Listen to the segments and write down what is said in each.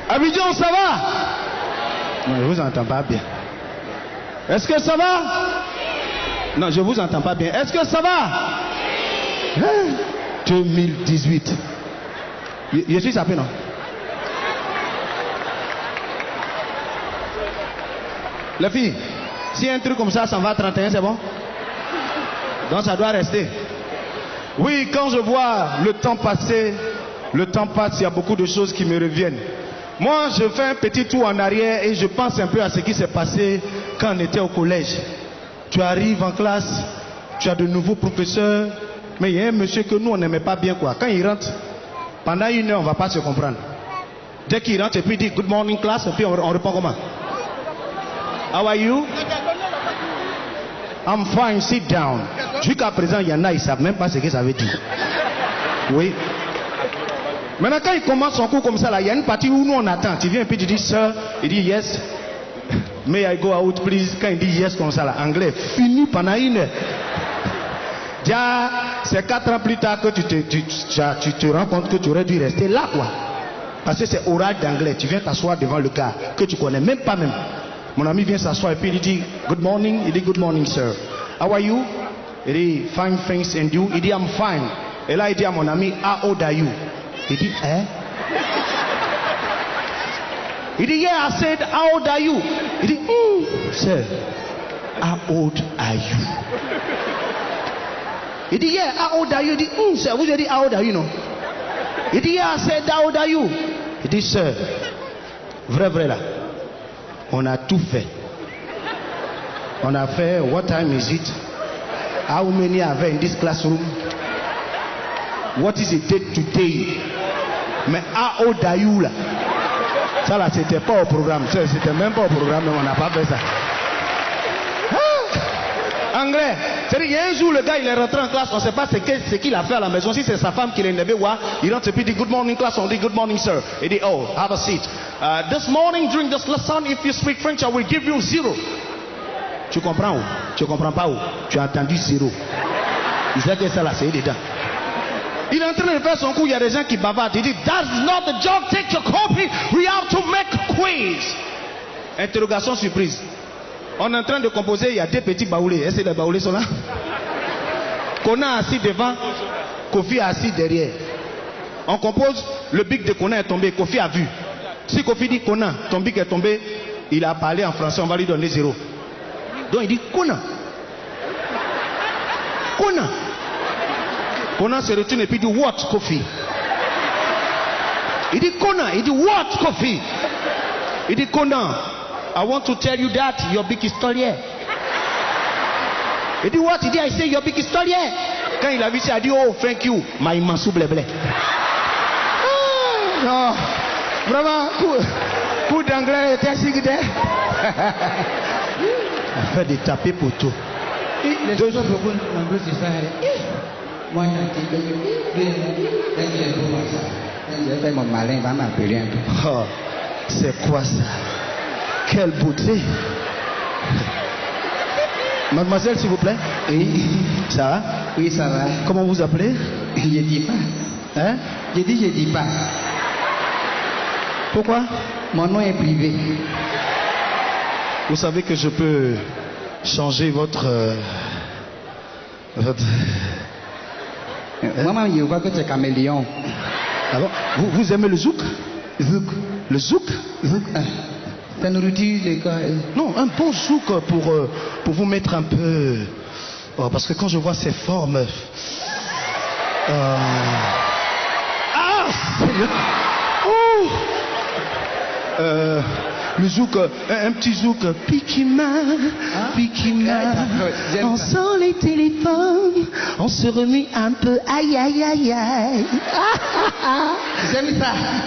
Abidjan, ça va? Non, je vous entends pas bien. Est-ce que ça va? Non, je vous entends pas bien. Est-ce que ça va? 2018. Je suis sapé, non? Les filles, si un truc comme ça va à 31, c'est bon? Donc ça doit rester. Oui, quand je vois le temps passer, le temps passe, il y a beaucoup de choses qui me reviennent. Moi, je fais un petit tour en arrière et je pense un peu à ce qui s'est passé quand on était au collège. Tu arrives en classe, tu as de nouveaux professeurs, mais il y a un monsieur que nous, on n'aimait pas bien, quoi. Quand il rentre, pendant 1 heure, on ne va pas se comprendre. Dès qu'il rentre et puis il dit good morning class, et puis on répond comment? How are you? I'm fine, sit down. Jusqu'à présent, il y en a, ils ne savent même pas ce que ça veut dire. Oui. Maintenant, quand il commence son cours comme ça, là, il y a une partie où nous on attend. Tu viens et puis tu dis, sir, il dit yes. May I go out, please? Quand il dit yes comme ça, là, anglais, fini pendant 1 heure. Déjà, c'est 4 ans plus tard que tu te rends compte que tu aurais dû rester là, quoi. Parce que c'est oral d'anglais. Tu viens t'asseoir devant le gars que tu connais même pas même. Mon ami vient s'asseoir et puis il dit good morning. Il dit good morning, sir. How are you? Il dit fine, thanks, and you? Il dit I'm fine. Et là, il dit à mon ami, how old are you? Il dit, hein? Il dit, yeah, I said, how old are you? Il dit, sir, how old are you? Il dit, yeah, how old are you? Il dit, sir, vous avez dit, how old are you, non? Il dit, yeah, I said, how old are you? Il dit, sir, vrai là, on a tout fait. On a fait, what time is it? How many are there in this classroom? What is the date today? Mais how old are you là? Ça là, c'était pas au programme. C'était même pas au programme, mais on n'a pas fait ça. Anglais. C'est-à-dire, il y a un jour, le gars, il est rentré en classe, on ne sait pas ce qu'il a fait à la maison. Si c'est sa femme qui l'a élevé, il rentre et puis il dit good morning class, on dit good morning sir. Il dit oh, have a seat. This morning during this lesson, if you speak French, I will give you 0. Tu comprends où? Tu comprends pas où? Tu as entendu 0. Il sait que ça là, c'est dedans. Il est en train de faire son coup, il y a des gens qui bavardent. Il dit, that's not the job, take your copy, we have to make a quiz. Interrogation surprise. On est en train de composer, il y a 2 petits baoulés. Est-ce que les baoulés sont là? Kona assis devant, Kofi assis derrière. On compose, le bic de Kona est tombé, Kofi a vu. Si Kofi dit Kona, ton bic est tombé, il a parlé en français, on va lui donner 0. Donc il dit Kona. Kona. Kona se retourne et puis dit what Kofi? Il dit Kona, il dit what Kofi? Il dit Kona, I want to tell you that your big is still here. Il dit what? Il dit I say your big is still here. Quand il a vu ça, il a dit oh thank you, my mansou blé. Non, vraiment, coup d'anglais était assis there. Afin de taper pour tout. Les choses beaucoup nombreux c'est ça. Moi, je fais mon malin, va m'appeler un peu. Oh, c'est quoi ça? Quelle beauté! Mademoiselle, s'il vous plaît. Oui. Ça va? Oui, ça va. Comment vous appelez? Je dis pas. Hein? Je dis pas. Pourquoi? Mon nom est privé. Vous savez que je peux changer votre... Maman, je vois que tu es caméléon. Ah bon? Vous aimez le zouk? Zouk. Le zouk? Zouk. Ta nourriture, c'est quoi? Non, un bon zouk pour vous mettre un peu... Oh, parce que quand je vois ces formes... Ah! Oh! Le zouk, un petit zouk, Pikima, on sent les téléphones, on se remue un peu, aïe aïe aïe aïe. J'aime ça.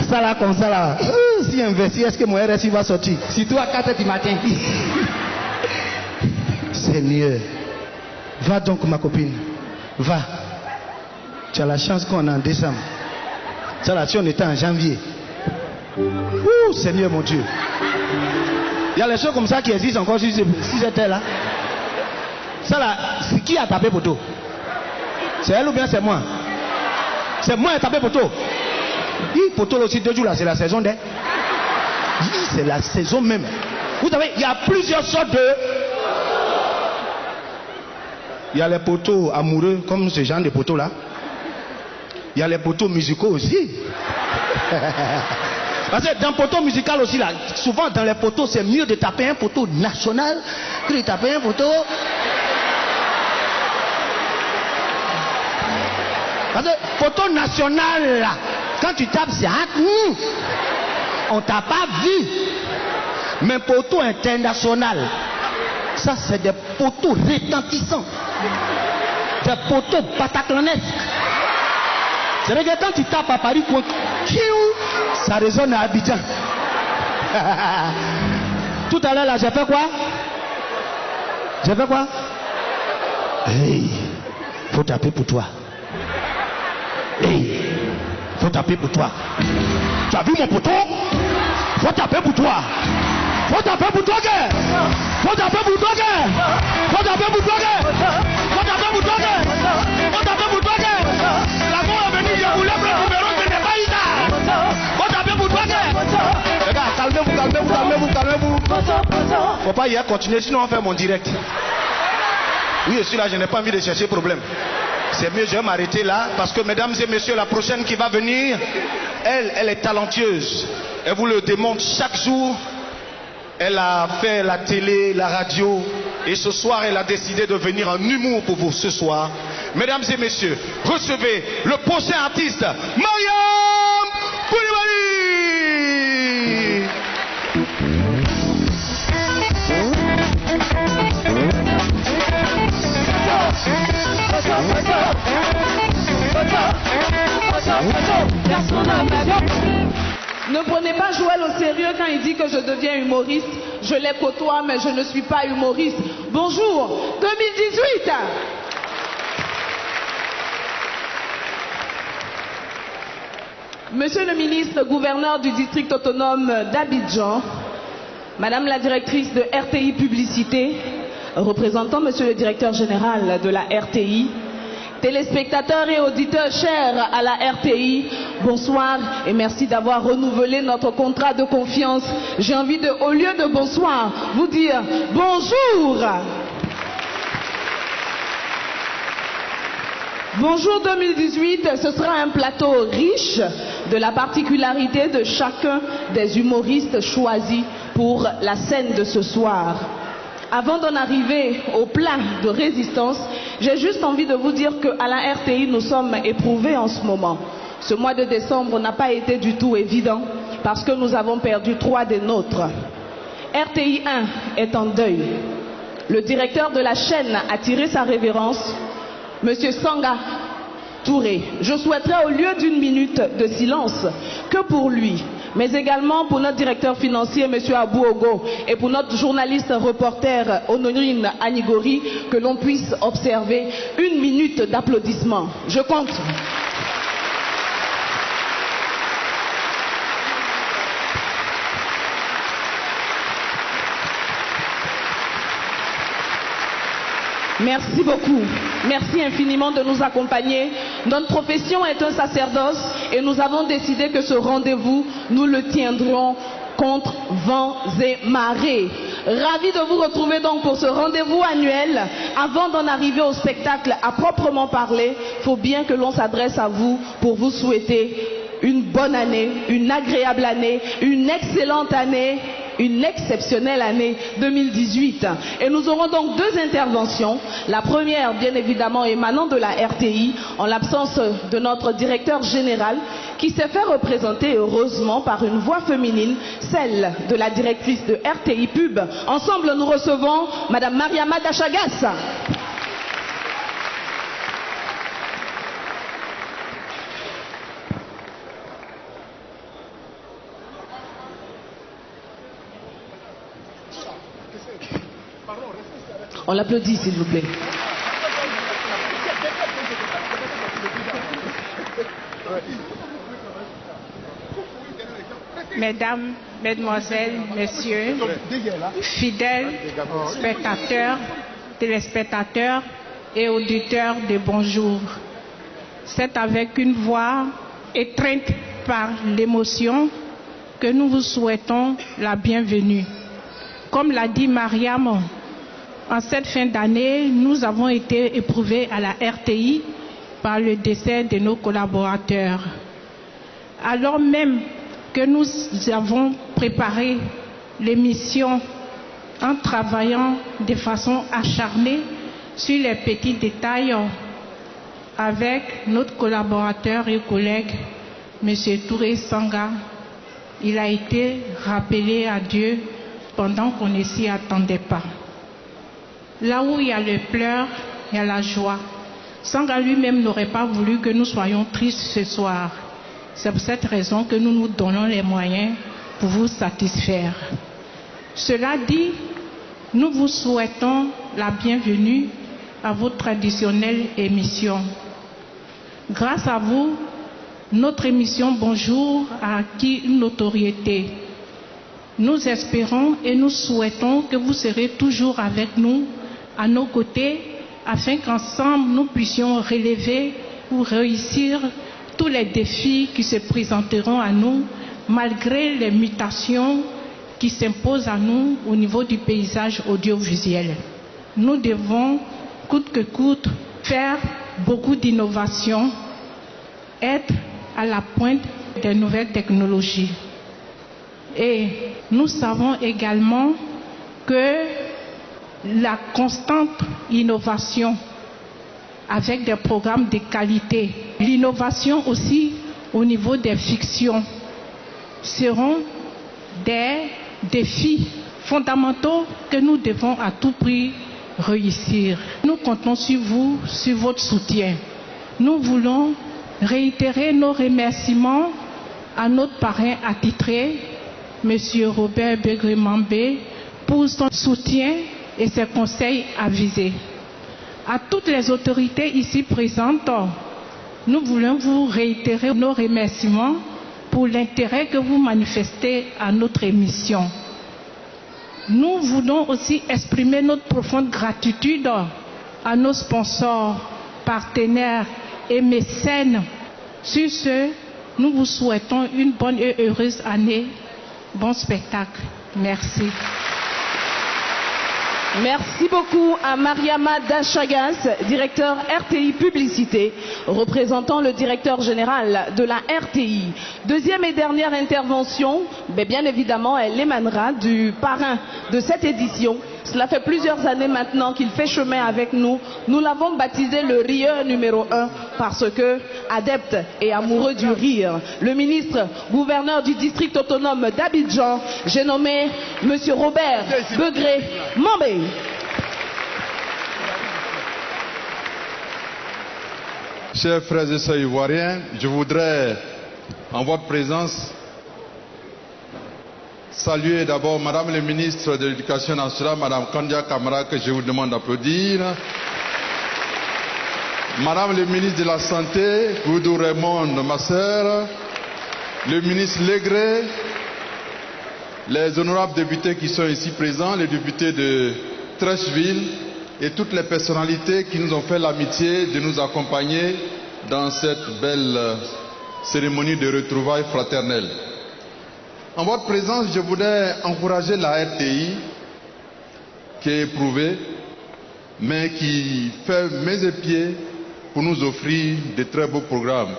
Ça là comme ça là. Si investi, est-ce que mon RSI va sortir? Surtout à 4h du matin. Seigneur, va donc ma copine, va. Tu as la chance qu'on est en décembre. Ça là, si on était en janvier. Ouh, Seigneur mon Dieu. Il y a les choses comme ça qui existent encore si j'étais là. Ça là, c'est qui a tapé poteau? C'est elle ou bien c'est moi? C'est moi qui a tapé poteau. Il poteau aussi 2 jours là, c'est la saison des. C'est la saison même. Vous savez, il y a plusieurs sortes de... Il y a les poteaux amoureux, comme ce genre de poteaux là. Il y a les poteaux musicaux aussi. Parce que dans le poteau musical aussi, là, souvent dans les poteaux, c'est mieux de taper un poteau national que de taper un poteau. Parce que poteau national, là, quand tu tapes, c'est on t'a pas vu. Mais poteau international, ça c'est des poteaux retentissants. Des poteaux bataclanesques. C'est-à-dire que quand tu tapes à Paris, ça résonne à Abidjan. Tout à l'heure là, j'ai fait quoi? J'ai fait quoi? Hey, faut taper pour toi. Hey, faut taper pour toi. Tu as vu mon poteau? Faut taper pour toi. Faut taper pour toi, gars. Faut taper pour toi, gars. Faut taper pour toi, gars. Faut taper pour toi, gars. Faut taper pour toi, gars. La mort est venue, je voulais prendre le numéro, je n'ai pas eu ça. Faut taper pour toi, gars. Les gars, calmez-vous, calmez-vous, calmez-vous, calmez-vous. Faut pas y aller continuer, sinon on fait mon direct. Oui, je suis là, je n'ai pas envie de chercher problème. C'est mieux, je vais m'arrêter là, parce que mesdames et messieurs, la prochaine qui va venir, elle est talentueuse. Elle vous le démontre chaque jour. Elle a fait la télé, la radio, et ce soir, elle a décidé de venir en humour pour vous ce soir. Mesdames et messieurs, recevez le prochain artiste, Mariam Koulibaly. Ne prenez pas Joël au sérieux quand il dit que je deviens humoriste. Je les côtoie, mais je ne suis pas humoriste. Bonjour, 2018. Monsieur le ministre, gouverneur du district autonome d'Abidjan, Madame la directrice de RTI Publicité, représentant Monsieur le directeur général de la RTI, téléspectateurs et auditeurs chers à la RTI, bonsoir et merci d'avoir renouvelé notre contrat de confiance. J'ai envie de, au lieu de bonsoir, vous dire bonjour. Bonjour 2018, ce sera un plateau riche de la particularité de chacun des humoristes choisis pour la scène de ce soir. Avant d'en arriver au plat de résistance, j'ai juste envie de vous dire qu'à la RTI, nous sommes éprouvés en ce moment. Ce mois de décembre n'a pas été du tout évident parce que nous avons perdu 3 des nôtres. RTI 1 est en deuil. Le directeur de la chaîne a tiré sa révérence, Monsieur Sanga Touré. Je souhaiterais au lieu d'une minute de silence que pour lui, mais également pour notre directeur financier, M. Abou Ogo, et pour notre journaliste reporter Honorine Anigori, que l'on puisse observer 1 minute d'applaudissement. Je compte. Merci beaucoup. Merci infiniment de nous accompagner. Notre profession est un sacerdoce et nous avons décidé que ce rendez-vous, nous le tiendrons contre vents et marées. Ravi de vous retrouver donc pour ce rendez-vous annuel. Avant d'en arriver au spectacle à proprement parler, il faut bien que l'on s'adresse à vous pour vous souhaiter une bonne année, une agréable année, une excellente année, une exceptionnelle année 2018. Et nous aurons donc 2 interventions. La première, bien évidemment, émanant de la RTI, en l'absence de notre directeur général, qui s'est fait représenter heureusement par une voix féminine, celle de la directrice de RTI Pub. Ensemble, nous recevons Madame Mariama Dachagas. On l'applaudit, s'il vous plaît. Mesdames, Mesdemoiselles, Messieurs, fidèles spectateurs, téléspectateurs et auditeurs de Bonjour. C'est avec une voix étreinte par l'émotion que nous vous souhaitons la bienvenue. Comme l'a dit Mariam, en cette fin d'année, nous avons été éprouvés à la RTI par le décès de nos collaborateurs. Alors même que nous avons préparé l'émission en travaillant de façon acharnée sur les petits détails avec notre collaborateur et collègue, M. Touré Sanga, il a été rappelé à Dieu pendant qu'on ne s'y attendait pas. Là où il y a le pleur, il y a la joie. Sanga lui-même n'aurait pas voulu que nous soyons tristes ce soir. C'est pour cette raison que nous nous donnons les moyens pour vous satisfaire. Cela dit, nous vous souhaitons la bienvenue à votre traditionnelle émission. Grâce à vous, notre émission Bonjour a acquis une notoriété. Nous espérons et nous souhaitons que vous serez toujours avec nous, à nos côtés, afin qu'ensemble nous puissions relever ou réussir tous les défis qui se présenteront à nous, malgré les mutations qui s'imposent à nous au niveau du paysage audiovisuel. Nous devons, coûte que coûte, faire beaucoup d'innovations, être à la pointe des nouvelles technologies. Et nous savons également que la constante innovation avec des programmes de qualité, l'innovation aussi au niveau des fictions seront des défis fondamentaux que nous devons à tout prix réussir. Nous comptons sur vous, sur votre soutien. Nous voulons réitérer nos remerciements à notre parrain attitré, M. Robert Begré-Mambé, pour son soutien et ses conseils avisés. À toutes les autorités ici présentes, nous voulons vous réitérer nos remerciements pour l'intérêt que vous manifestez à notre émission. Nous voulons aussi exprimer notre profonde gratitude à nos sponsors, partenaires et mécènes. Sur ce, nous vous souhaitons une bonne et heureuse année. Bon spectacle. Merci. Merci beaucoup à Mariama Dachagas, directeur RTI Publicité, représentant le directeur général de la RTI. Deuxième et dernière intervention, mais bien évidemment, elle émanera du parrain de cette édition. Cela fait plusieurs années maintenant qu'il fait chemin avec nous. Nous l'avons baptisé le rieur numéro 1 parce que, adepte et amoureux du rire, le ministre gouverneur du district autonome d'Abidjan, j'ai nommé M. Robert Begré-Mambé. Chers frères et sœurs ivoiriens, je voudrais, en votre présence, saluer d'abord Madame le ministre de l'Éducation nationale, Madame Kandia Kamara, que je vous demande d'applaudir. Madame le ministre de la Santé, Goudou Raymond, ma sœur, le ministre Legré, les honorables députés qui sont ici présents, les députés de Trècheville et toutes les personnalités qui nous ont fait l'amitié de nous accompagner dans cette belle cérémonie de retrouvailles fraternelles. En votre présence, je voudrais encourager la RTI qui est éprouvée, mais qui fait main et pieds pour nous offrir de très beaux programmes.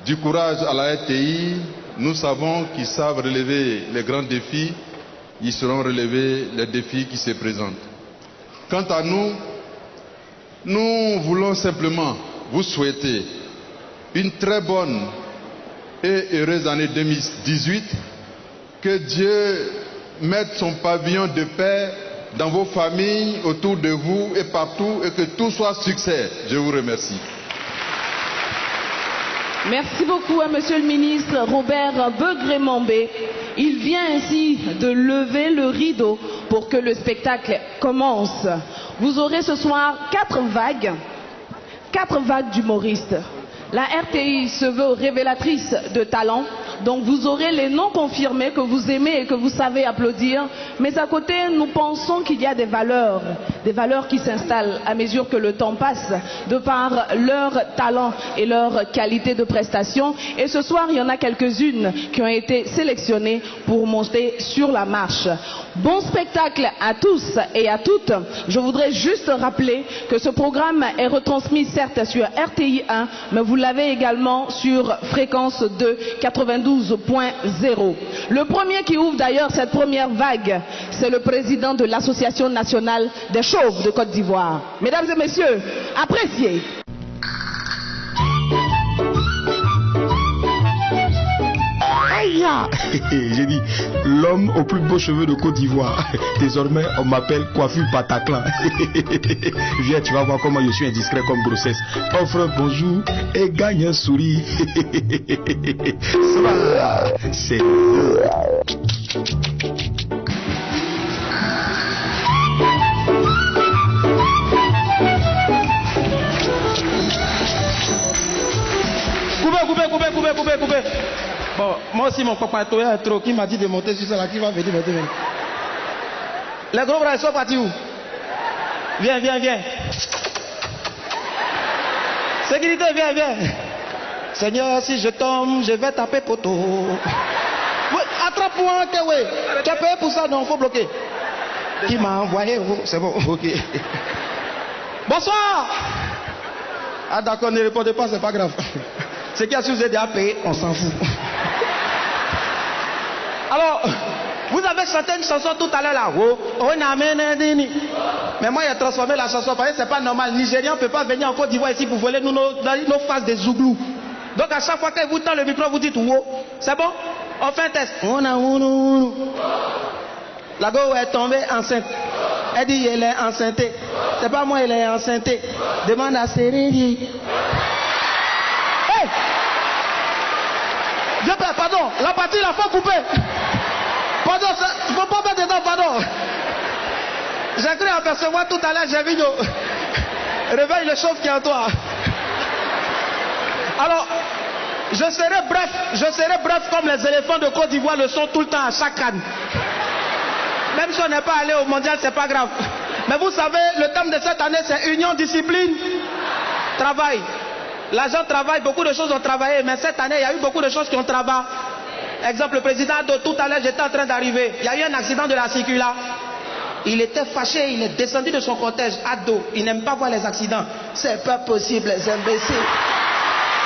Du courage à la RTI, nous savons qu'ils savent relever les grands défis, ils sauront relever les défis qui se présentent. Quant à nous, nous voulons simplement vous souhaiter une très bonne et heureuse année 2018, que Dieu mette son pavillon de paix dans vos familles, autour de vous et partout, et que tout soit succès. Je vous remercie. Merci beaucoup à Monsieur le ministre Robert Begré-Mambé. Il vient ainsi de lever le rideau pour que le spectacle commence. Vous aurez ce soir 4 vagues d'humoristes. La RTI se veut révélatrice de talent. Donc vous aurez les noms confirmés que vous aimez et que vous savez applaudir. Mais à côté, nous pensons qu'il y a des valeurs qui s'installent à mesure que le temps passe, de par leur talent et leur qualité de prestation. Et ce soir, il y en a quelques-unes qui ont été sélectionnées pour monter sur la marche. Bon spectacle à tous et à toutes. Je voudrais juste rappeler que ce programme est retransmis certes sur RTI 1, mais vous l'avez également sur fréquence 2 92.0. Le premier qui ouvre d'ailleurs cette première vague, c'est le président de l'Association nationale des chauves de Côte d'Ivoire. Mesdames et messieurs, appréciez. J'ai dit, l'homme aux plus beaux cheveux de Côte d'Ivoire. Désormais, on m'appelle coiffure Bataclan. Viens, tu vas voir comment je suis indiscret comme grossesse. Offre un bonjour et gagne un sourire. C'est Coupez. Bon, moi aussi, mon papa est trop qui m'a dit de monter sur ça là, qui va venir. Les gros bras, ils sont partis où? Viens. Sécurité, viens. Seigneur, si je tombe, je vais taper poteau. Oui, attrape-moi, oui. Tu as payé pour ça, non, faut bloquer. Qui m'a envoyé? C'est bon, ok. Bonsoir. Ah d'accord, ne répondez pas, c'est pas grave. Ce qui a su vous aider à payer, on s'en fout. Alors, vous avez chanté une chanson tout à l'heure là. Mais moi, j'ai transformé la chanson parce que c'est pas normal. Nigérian ne peut pas venir en Côte d'Ivoire ici pour voler nos faces des Zouglous. Donc à chaque fois qu'il vous tend le micro, vous dites wow. C'est bon? On fait un test. La go est tombée enceinte. Elle dit elle est enceinte. C'est pas moi, elle est enceinte. Demande à Sérénie. Hey! Pardon, la partie là, faut couper. Pardon, il ne faut pas mettre dedans, pardon. J'ai cru apercevoir tout à l'heure, j'ai vu réveille le chauve qui est en toi. Alors, je serai bref comme les éléphants de Côte d'Ivoire le sont tout le temps à chaque canne. Même si on n'est pas allé au mondial, c'est pas grave. Mais vous savez, le thème de cette année, c'est union, discipline, travail. L'agent travaille, beaucoup de choses ont travaillé, mais cette année, il y a eu beaucoup de choses qui ont travaillé. Exemple, le président de tout à l'heure, j'étais en train d'arriver. Il y a eu un accident de la circula. Il était fâché, il est descendu de son cortège à dos. Il n'aime pas voir les accidents. C'est pas possible, les imbéciles.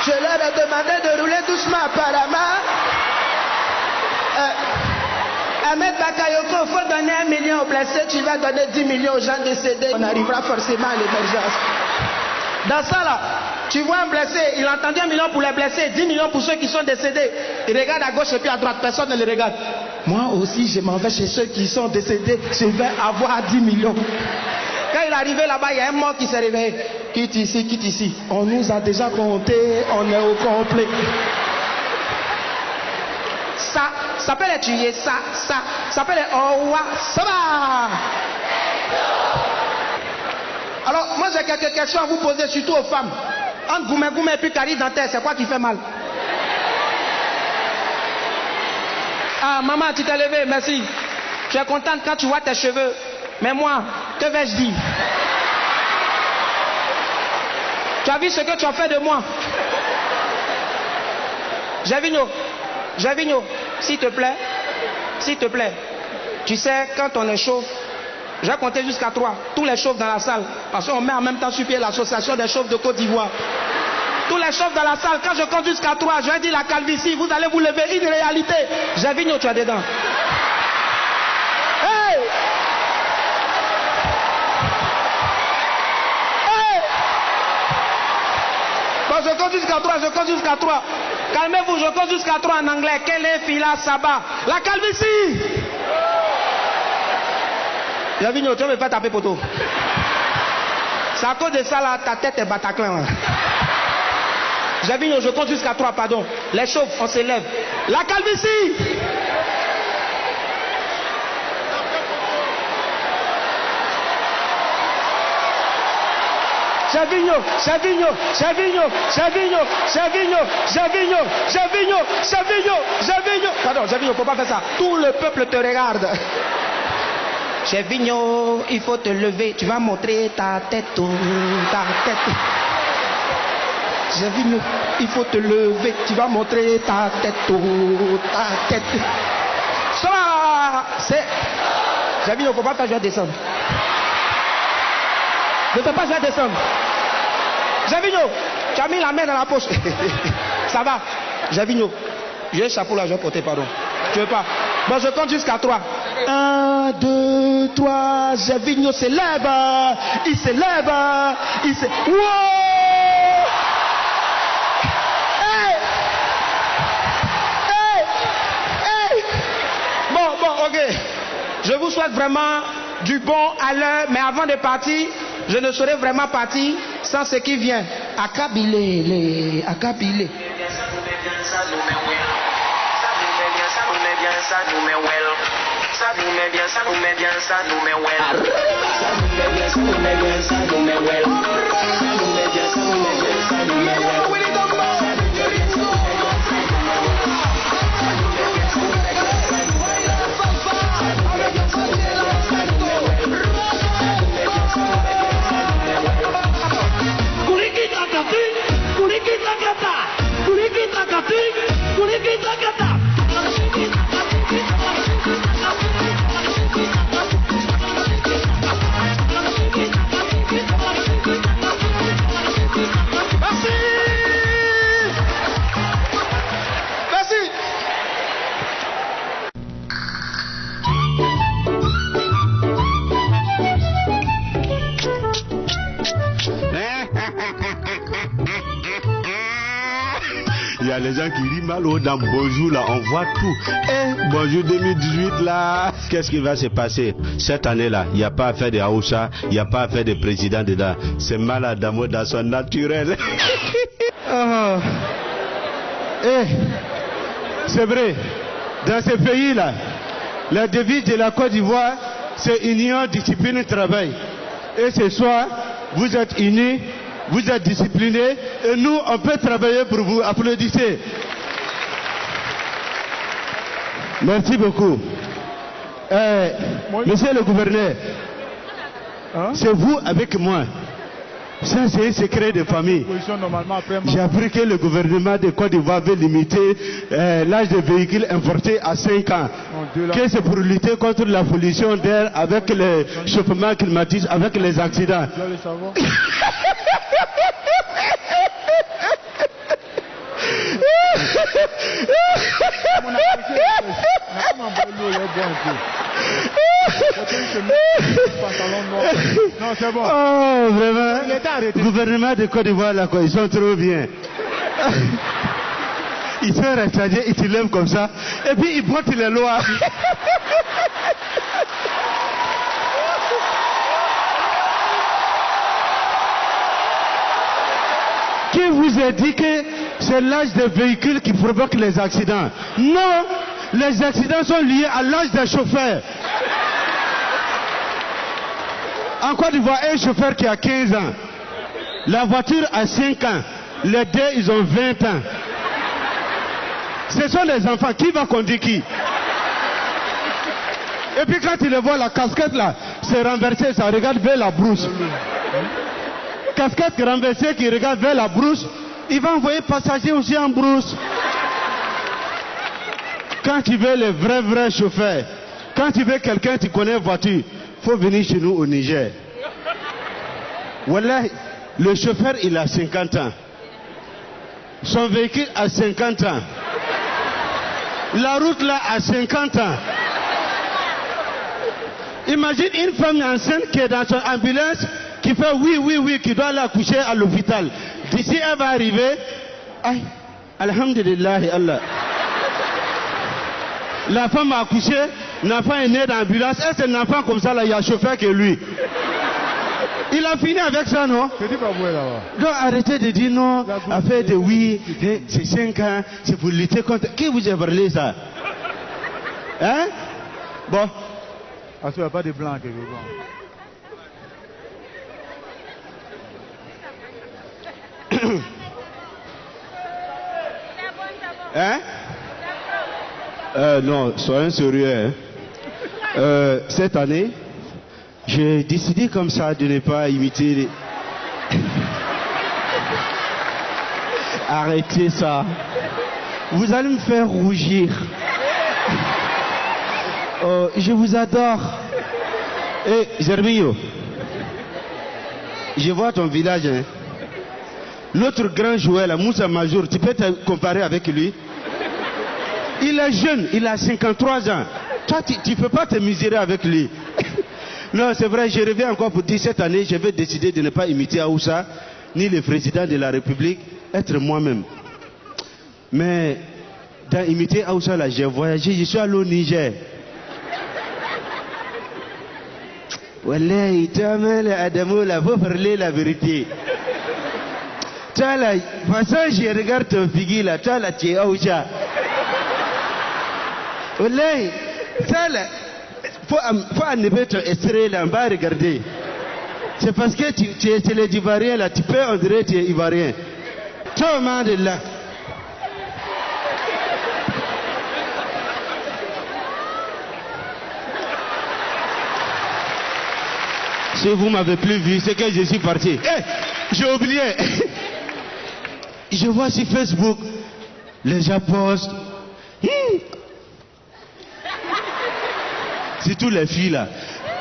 Je leur ai demandé de rouler doucement apparemment. Ahmed Bakayoko, il faut donner 1 million aux blessés, tu vas donner 10 millions aux gens décédés. On arrivera forcément à l'émergence. Dans ça là, tu vois un blessé, il a entendu 1 million pour les blessés, 10 millions pour ceux qui sont décédés. Il regarde à gauche et puis à droite, personne ne les regarde. Moi aussi, je m'en vais chez ceux qui sont décédés, je vais avoir 10 millions. Quand il est arrivé là-bas, il y a un mort qui s'est réveillé. Quitte ici. On nous a déjà compté, on est au complet. Ça peut les tuer, ça peut les ça va. Alors, moi j'ai quelques questions à vous poser, surtout aux femmes. Entre Goumé et puis Carrie Dentaire, c'est quoi qui fait mal? Ah, maman, tu t'es levée, merci. Tu es contente quand tu vois tes cheveux. Mais moi, que vais-je dire? Tu as vu ce que tu as fait de moi? Javigno, s'il te plaît, tu sais, quand on est chauve, je vais compter jusqu'à 3, tous les chauves dans la salle, parce qu'on met en même temps sur pied l'association des chauves de Côte d'Ivoire. Tous les chauves dans la salle, quand je compte jusqu'à 3, je vais dire la calvitie, vous allez vous lever, une réalité. Javigno, tu es dedans. Hey! Hey! Bon, je compte jusqu'à 3. Calmez-vous, je compte jusqu'à 3 en anglais. Quel est Fila Saba? La calvitie! Javigno, tu vas me faire taper poteau. C'est à cause de ça là, ta tête est Bataclan. Javigno, je compte jusqu'à 3, pardon. Les chauves, on s'élève. La calvitie! Javinho, Javinho, Javinho, Javinho, Javinho, Javinho, Javinho, Javinho, Javinho. Pardon, Javinho, faut pas faire ça. Tout le peuple te regarde. Javinho, il faut te lever. Tu vas montrer ta tête, ta tête. Javinho, il faut te lever. Tu vas montrer ta tête, ta tête. Ça, c'est. Javinho, faut pas faire jouer descendre. Ne fais pas jouer descendre. Javinho, tu as mis la main dans la poche. Ça va. Javinho, j'ai un chapeau là, je vais porter, pardon. Tu veux pas? Bon, je compte jusqu'à 3. 1, 2, 3. Javinho s'élève. Il s'élève. Il s'élève. Wow! Hey! Hey! Hey! Bon, ok. Je vous souhaite vraiment du bon à l'heure, mais avant de partir, je ne serai vraiment parti sans ce qui vient. Akabilé, Akabilé. Il y a les gens qui rient mal dans Bonjour là, on voit tout. Bonjour 2018 là, qu'est-ce qui va se passer? Cette année-là, il n'y a pas à faire de Aoussa, il n'y a pas à faire de président dedans. C'est malade d'amour dans son naturel. C'est vrai, dans ce pays-là, la devise de la Côte d'Ivoire, c'est union, discipline, travail. Et ce soir, vous êtes unis, vous êtes disciplinés, et nous, on peut travailler pour vous. Applaudissez. Merci beaucoup. Monsieur le gouverneur, c'est vous avec moi. Ça, c'est un secret de famille. J'ai appris que le gouvernement de Côte d'Ivoire veut limiter l'âge des véhicules importés à 5 ans. Que c'est pour lutter contre la pollution d'air avec le chauffement climatique, avec les accidents. Non, c'est bon. Oh, vraiment. Le gouvernement de Côte d'Ivoire, là, quoi, ils sont trop bien. Ils sont restés, ils se lèvent comme ça, et puis ils votent les lois. Qui vous a dit que c'est l'âge des véhicules qui provoque les accidents? Non, les accidents sont liés à l'âge des chauffeurs. En Côte d'Ivoire, un chauffeur qui a 15 ans, la voiture a 5 ans, les deux, ils ont 20 ans. Ce sont les enfants. Qui va conduire qui? Et puis quand il les voit, la casquette là, c'est renversé, ça regarde vers la brousse. Casquette renversée qui regarde vers la brousse, il va envoyer passager aussi en brousse. Quand tu veux les vrais chauffeurs, quand tu veux quelqu'un qui connaît voiture, faut venir chez nous au Niger. Voilà, le chauffeur il a 50 ans. Son véhicule a 50 ans. La route là a 50 ans. Imagine une femme enceinte qui est dans son ambulance, qui fait oui, qui doit l'accoucher à l'hôpital. D'ici elle va arriver, aïe, alhamdulillah, Allah. La femme a accouché, l'enfant est né dans l'ambulance, et c'est un enfant comme ça là, il y a un chauffeur que lui. Il a fini avec ça, non? Donc arrêtez de dire non, affaire de oui, c'est 5 ans, c'est pour lutter contre. Qui vous a parlé ça? Hein? Bon. Parce qu'il n'y a pas de blanc quelque part. Hein? Non, soyons sérieux. Hein. Cette année, j'ai décidé comme ça de ne pas imiter les... Arrêtez ça. Vous allez me faire rougir. Je vous adore. Eh, Germillo, je vois ton village. Hein. L'autre grand joueur, la Moussa Majour, tu peux te comparer avec lui? Il est jeune, il a 53 ans. Toi, tu ne peux pas te mesurer avec lui. Non, c'est vrai, je reviens encore pour dire cette année, je vais décider de ne pas imiter Aoussa, ni le président de la République, être moi-même. Mais, dans imiter Aoussa, là, j'ai voyagé, je suis allé au Niger. Wallahi, tu as mal à Adamo, là, faut parler la vérité. Tu as la façon, je regarde ton figure, là, tu as la tché Aoussa. Wallahi, ça là, faut enlever ton extrait là, on va regarder. C'est parce que tu es les Ivoiriens là, tu peux on dirait tu es Ivoirien. Toi, man de là. Si vous m'avez plus vu, c'est que je suis parti. Hey, j'ai oublié. Je vois sur Facebook, les gens postent. C'est tous les filles là.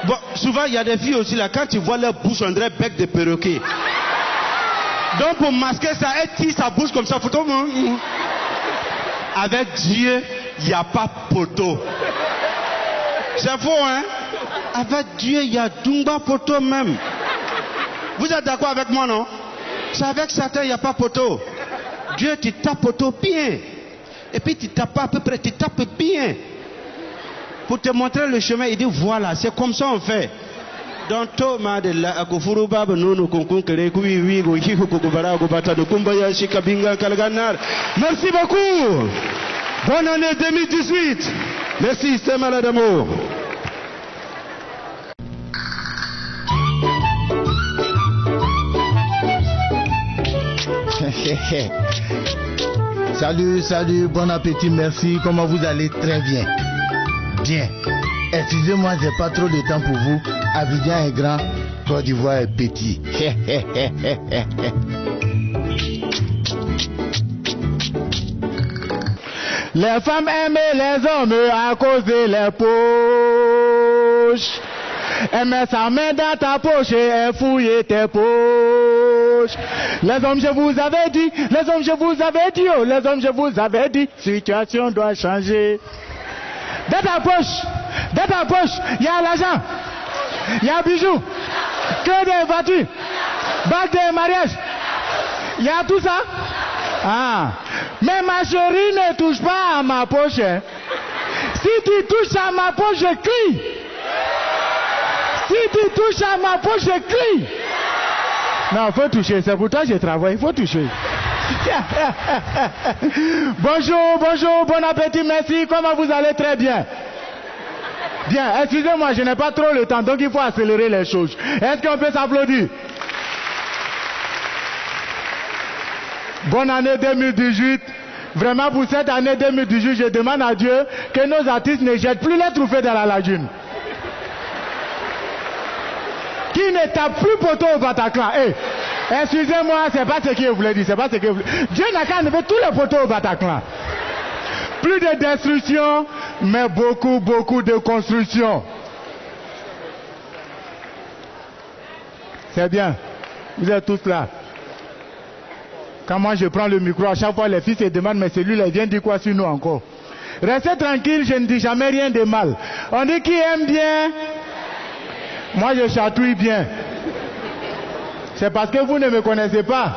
Bon, souvent il y a des filles aussi là, quand tu vois leur bouche, on dirait bec de perroquet. Donc pour masquer ça, elle tire sa bouche comme ça, photo. Avec Dieu, il n'y a pas poteau. C'est faux, hein? Avec Dieu, il y a Dumba poteau même. Vous êtes d'accord avec moi, non? C'est avec Satan, il n'y a pas poteau. Dieu, tu tapes poteau bien. Et puis tu tapes pas à peu près, tu tapes bien. Pour te montrer le chemin, il dit voilà, c'est comme ça on fait. Donc, Thomas de la Akufuru Baba Nono Konkunkere, oui, Kumbaya, Shikabinga, Kalganar. Merci beaucoup. Bonne année 2018. Merci, c'est malade d'amour. Salut, bon appétit, merci. Comment vous allez? Très bien. Bien. Excusez-moi, j'ai pas trop de temps pour vous. Abidjan est grand, Côte d'Ivoire est petit. Les femmes aiment les hommes à cause de les poches. Elle met sa main dans ta poche et elle fouille tes poches. Les hommes, je vous avais dit, les hommes, je vous avais dit, oh, les hommes, je vous avais dit, situation doit changer. Dans ta poche, il y a l'argent, il y a bijoux, que des voitures, bague de mariage, il y a tout ça. Ah, mais ma chérie ne touche pas à ma poche. Si tu touches à ma poche, je crie. Si tu touches à ma poche, je crie. Non, il faut toucher, c'est pour toi que je travaille, il faut toucher. Bonjour, bon appétit, merci, comment vous allez? Très bien. Bien, excusez-moi, je n'ai pas trop le temps, donc il faut accélérer les choses. Est-ce qu'on peut s'applaudir? Bonne année 2018. Vraiment, pour cette année 2018, je demande à Dieu que nos artistes ne jettent plus les trophées dans la lagune. Qui ne tape plus poteau au Bataclan. Hey, excusez-moi, c'est pas ce que je voulais dire, c'est pas ce que je voulais dire. Dieu n'a qu'à enlever tous les poteaux au Bataclan. Plus de destruction, mais beaucoup de construction. C'est bien. Vous êtes tous là. Quand moi je prends le micro, à chaque fois les filles se demandent, mais celui-là vient dire quoi sur nous encore? Restez tranquille, je ne dis jamais rien de mal. On dit qui aime bien. Moi je chatouille bien. C'est parce que vous ne me connaissez pas.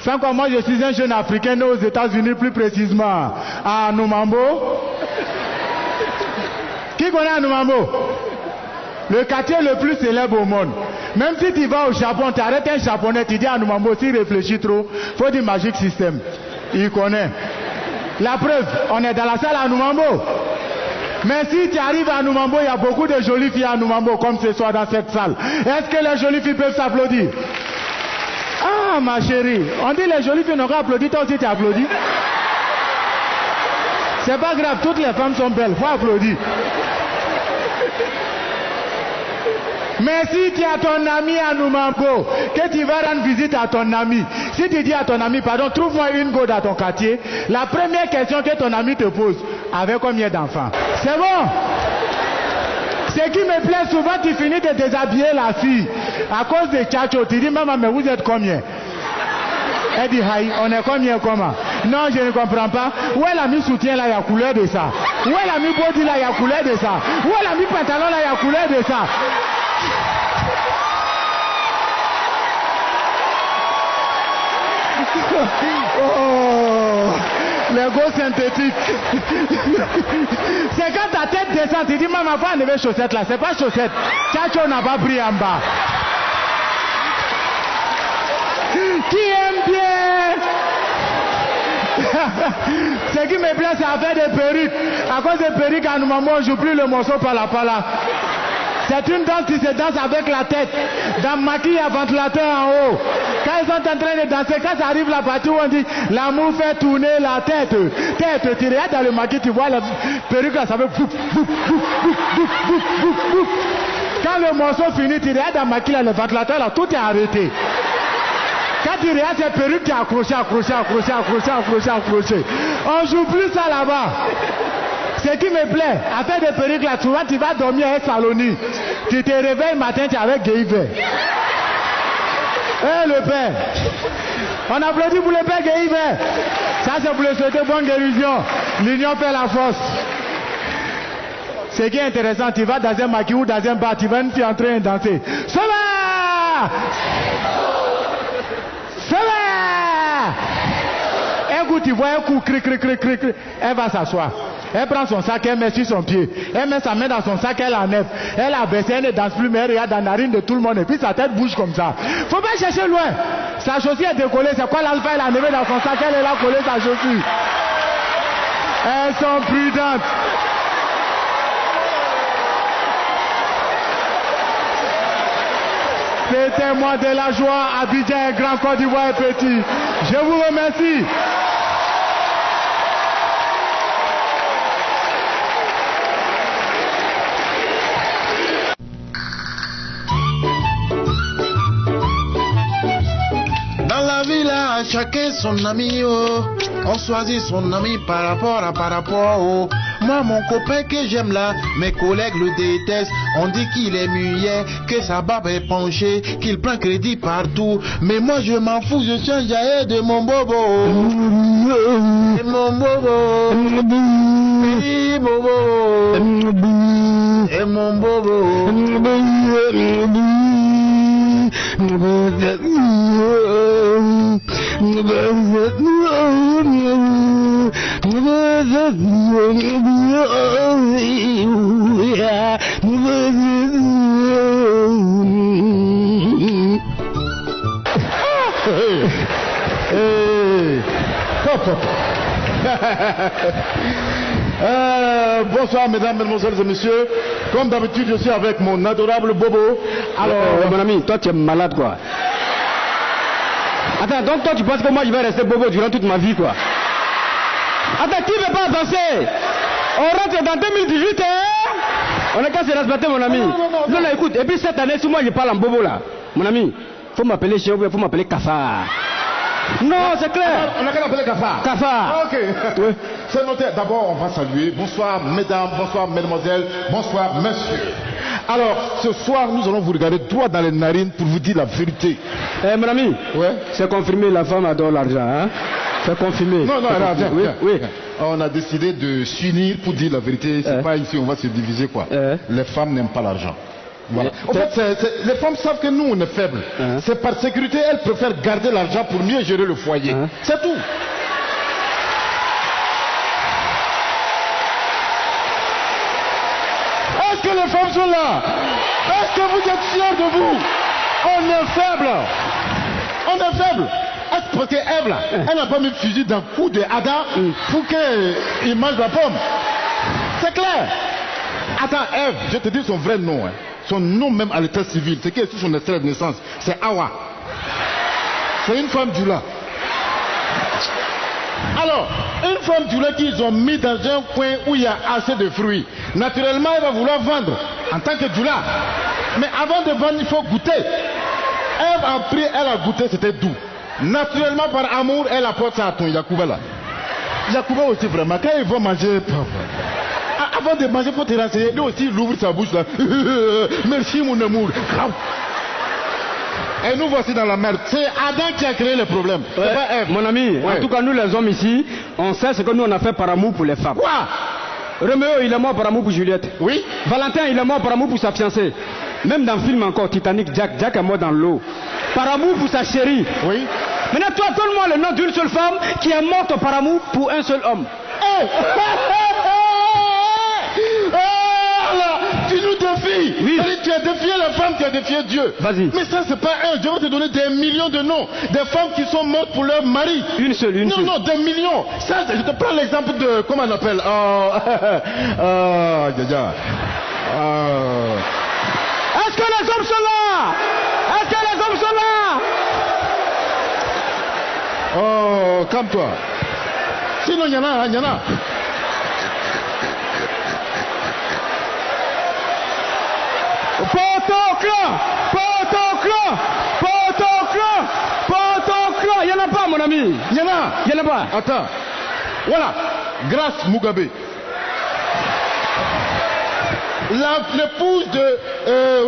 Sans quoi moi je suis un jeune Africain né aux États-Unis, plus précisément à Anoumambo. Qui connaît Anoumambo? Le quartier le plus célèbre au monde. Même si tu vas au Japon, tu arrêtes un japonais, tu dis à Anoumambo, s'il réfléchit trop, faut dire Magic System. Il connaît. La preuve, on est dans la salle à Anoumambo. Mais si tu arrives à Anoumambo, il y a beaucoup de jolies filles à Anoumambo, comme ce soir dans cette salle. Est-ce que les jolies filles peuvent s'applaudir? Ah, ma chérie, on dit les jolies filles n'ont pas applaudi, toi aussi tu applaudis. C'est pas grave, toutes les femmes sont belles, faut applaudir. Mais si tu as ton ami à Noumambo, que tu vas rendre visite à ton ami, si tu dis à ton ami, pardon, trouve-moi une go dans ton quartier, la première question que ton ami te pose, avec combien d'enfants? C'est bon? Ce qui me plaît souvent, tu finis de déshabiller la fille. À cause de Tchacho, tu dis, maman, mais vous êtes combien? Elle dit, Haï, on est combien, comment? Non, je ne comprends pas. Où elle a mis soutien là, il y a couleur de ça. Où elle a mis body là, il y a couleur de ça. Où elle a mis pantalon là, il y a couleur de ça. Oh, les gos synthétiques. C'est quand ta tête descend, tu dis, maman, faut enlever chaussette là. C'est pas chaussette. Tchacho n'a pas pris en bas. Qui aime bien? Ce qui me plaît, c'est à faire des perruques. À cause des perruques, à nous, maman, on joue plus le morceau par la. C'est une danse qui se danse avec la tête. Dans maquille, il y a ventilateur en haut. Quand ils sont en train de danser, quand ça arrive la partie où on dit l'amour fait tourner la tête. Tête, tu regardes dans le maquille, tu vois la perruque là, ça fait bouf, bouf, bouf, bouf, bouf, bouf, bouf, bouf. Quand le morceau finit, tu regardes dans le maquille là, le ventilateur là, tout est arrêté. Quand tu regardes ces perruques, tu es accroché. On joue plus ça là-bas. Ce qui me plaît, à faire des perruques là, souvent tu vas dormir avec Saloni. Tu te réveilles le matin, tu es avec Guéhiver. Eh le père. On applaudit pour le père Guéhiver. Ça c'est pour le souhaiter bonne guérison. L'union fait la force. Ce qui est intéressant, tu vas dans un maquis ou dans un bar, tu vas une fille en train de danser. Ça va! Ça va! Un coup, tu vois un coup, cric. Elle va s'asseoir. Elle prend son sac, elle met sur son pied. Elle met sa main dans son sac, elle enlève. Elle a baissé, elle ne danse plus, mais elle regarde dans la narine de tout le monde. Et puis sa tête bouge comme ça. Faut pas chercher loin. Sa chaussure est décollée. C'est quoi l'alpha? Elle a enlevé dans son sac, elle est là collée sa chaussure. Elles sont prudentes. C'était moi de la joie. Abidjan est grand, Côte d'Ivoire est petit. Je vous remercie. Chacun son ami, oh. On choisit son ami par rapport. Oh. Moi, mon copain que j'aime là, mes collègues le détestent. On dit qu'il est muet, que sa barbe est penchée, qu'il prend crédit partout. Mais moi, je m'en fous, je change d'ailleurs de mon bobo. Et mon bobo. Et bobo. Et mon bobo. Bonsoir mesdames, mesdemoiselles et messieurs. Comme d'habitude, je suis avec mon adorable Bobo. Alors mon ami, toi tu es malade quoi. Attends, donc toi tu penses que moi je vais rester Bobo durant toute ma vie quoi. Attends, qui ne veut pas avancer? On rentre dans 2018 hein? On est qu'à se respecter mon ami. Non, écoute, et puis cette année si moi je parle en Bobo là, mon ami, faut m'appeler chez vous, faut m'appeler Kafa. Non, c'est clair. On a qu'à l'appeler Kafa. Kafa. Ok. Oui. C'est noté. D'abord, on va saluer. Bonsoir, mesdames, bonsoir, mesdemoiselles, bonsoir, messieurs. Alors, ce soir, nous allons vous regarder droit dans les narines pour vous dire la vérité. Eh, mon ami, ouais. C'est confirmé, la femme adore l'argent. Hein? C'est confirmé. Non, viens. Oui. On a décidé de s'unir pour dire la vérité. C'est pas ici, on va se diviser quoi. Les femmes n'aiment pas l'argent. Voilà. En fait, les femmes savent que nous, on est faibles. C'est par sécurité, elles préfèrent garder l'argent pour mieux gérer le foyer. C'est tout. Est-ce que les femmes sont là? Est-ce que vous êtes fiers de vous? On est faibles. On est faibles. Est-ce parce que Ève là, elle n'a pas mis le fusil dans le cou de Adam pour qu'il mange la pomme? C'est clair. Attends, Ève, je te dis son vrai nom. Son nom même à l'état civil, c'est qui est sur son extrait de naissance, c'est Awa. C'est une femme du là. Alors, une femme du lait qu'ils ont mis dans un coin où il y a assez de fruits, naturellement, elle va vouloir vendre en tant que doula. Mais avant de vendre, il faut goûter. Elle a pris, elle a goûté, c'était doux. Naturellement, par amour, elle apporte ça à ton Yacouba là. Yacouba aussi, vraiment, quand il va manger, avant de manger, il faut te renseigner. Lui aussi, il ouvre sa bouche là. Merci, mon amour. Et nous voici dans la merde. C'est Adam qui a créé le problème. Ouais. C'est pas Ève. Mon ami, en tout cas, nous les hommes ici, on sait ce que nous on a fait par amour pour les femmes. Quoi? Roméo, il est mort par amour pour Juliette. Oui. Valentin, il est mort par amour pour sa fiancée. Même dans le film encore, Titanic, Jack est mort dans l'eau. Par amour pour sa chérie. Oui. Maintenant, toi, donne-moi le nom d'une seule femme qui est morte par amour pour un seul homme. Hey. Tu nous défies. Oui. Tu as défié la femme, tu as défié Dieu. Vas-y. Mais ça, c'est pas un. Je vais te donner des millions de noms. Des femmes qui sont mortes pour leur mari. Une seule. Non, des millions. Ça, je te prends l'exemple de. Comment on appelle Est-ce que les hommes sont là? Est-ce que les hommes sont là? Oh, calme-toi. Sinon, il y en a. Il n'y en a pas, mon ami. Il y en a. Il n'y en a pas. Attends. Voilà. Grâce Mugabe. L'épouse de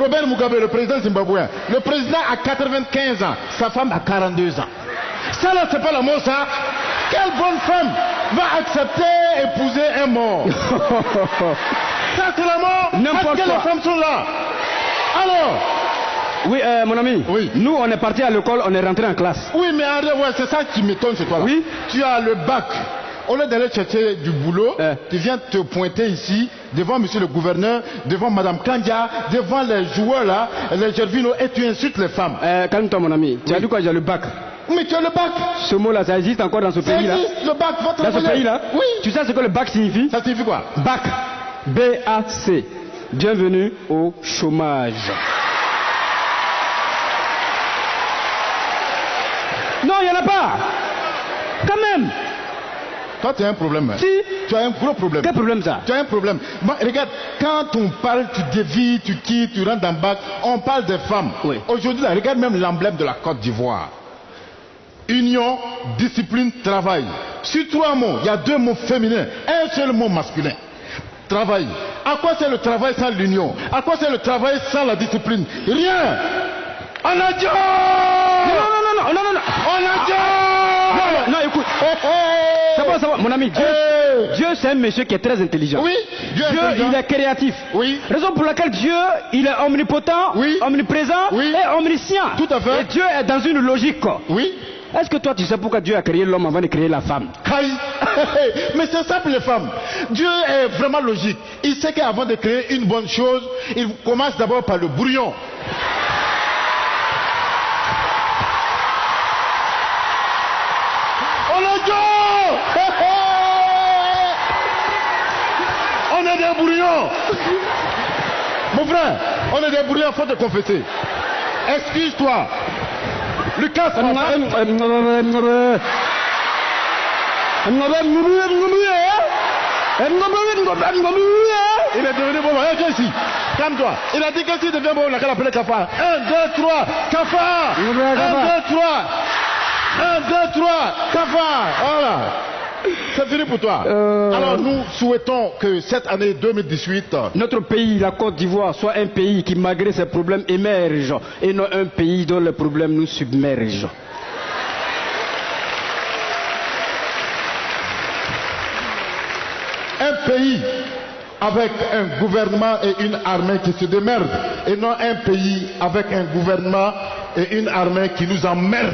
Robert Mugabe, le président zimbabwéen. Le président a 95 ans. Sa femme a 42 ans. Ça là, c'est pas l'amour, ça. Quelle bonne femme va accepter épouser un mort? Ça, c'est l'amour. N'importe Est-ce que quoi. les femmes sont là? Alors. Oui, mon ami. Oui. Nous, on est parti à l'école, on est rentré en classe. Oui, mais ouais, c'est ça qui m'étonne chez toi là. Oui. Tu as le bac. Au lieu d'aller chercher du boulot, tu viens te pointer ici, devant monsieur le gouverneur, devant madame Kandia, devant les joueurs là, les Gervino, et tu insultes les femmes. Calme-toi, mon ami. Tu as dit quoi? J'ai le bac. Mais tu as le bac. Ce mot-là, ça existe encore dans ce Ça pays-là? existe, le bac, votre Dans ce pays-là? Oui. Tu sais ce que le bac signifie? Ça signifie quoi? Bac. B-A-C. Bienvenue au chômage. Non, il n'y en a pas. Quand même. Toi, tu as un problème. Si. Tu as un gros problème. Quel problème ça? Tu as un problème. Moi, regarde, quand on parle, tu dévies, tu quittes, tu rentres dans le bac, on parle des femmes. Oui. Aujourd'hui, là, regarde même l'emblème de la Côte d'Ivoire. Union, discipline, travail. Sur 3 mots, il y a 2 mots féminins, un seul mot masculin. Travail. À quoi c'est le travail sans l'union? À quoi c'est le travail sans la discipline? Rien. On a dit. Non. On a dit. Non, écoute. Ça va, mon ami. Dieu, c'est un monsieur qui est très intelligent. Oui, Dieu il est créatif. Oui. Raison pour laquelle Dieu, il est omnipotent, oui, omniprésent et omniscient. Tout à fait. Et Dieu est dans une logique. Oui. Est-ce que toi, tu sais pourquoi Dieu a créé l'homme avant de créer la femme? Mais c'est ça pour les femmes. Dieu est vraiment logique. Il sait qu'avant de créer une bonne chose, il commence d'abord par le brouillon. On est des brouillons. Mon frère, on est des brouillons, il faut te confesser. Excuse-toi. Lucas, il est devenu bon. Viens ici. Calme-toi. Il a dit que s'il devient bon, on l'a appelé Kafa. 1, 2, 3. Kafa. 1, 2, 3. 1, 2, 3. Kafa. Voilà. C'est fini pour toi. Alors nous souhaitons que cette année 2018, notre pays, la Côte d'Ivoire, soit un pays qui, malgré ses problèmes, émerge et non un pays dont les problèmes nous submergent. Un pays avec un gouvernement et une armée qui se démerdent et non un pays avec un gouvernement et une armée qui nous emmerdent.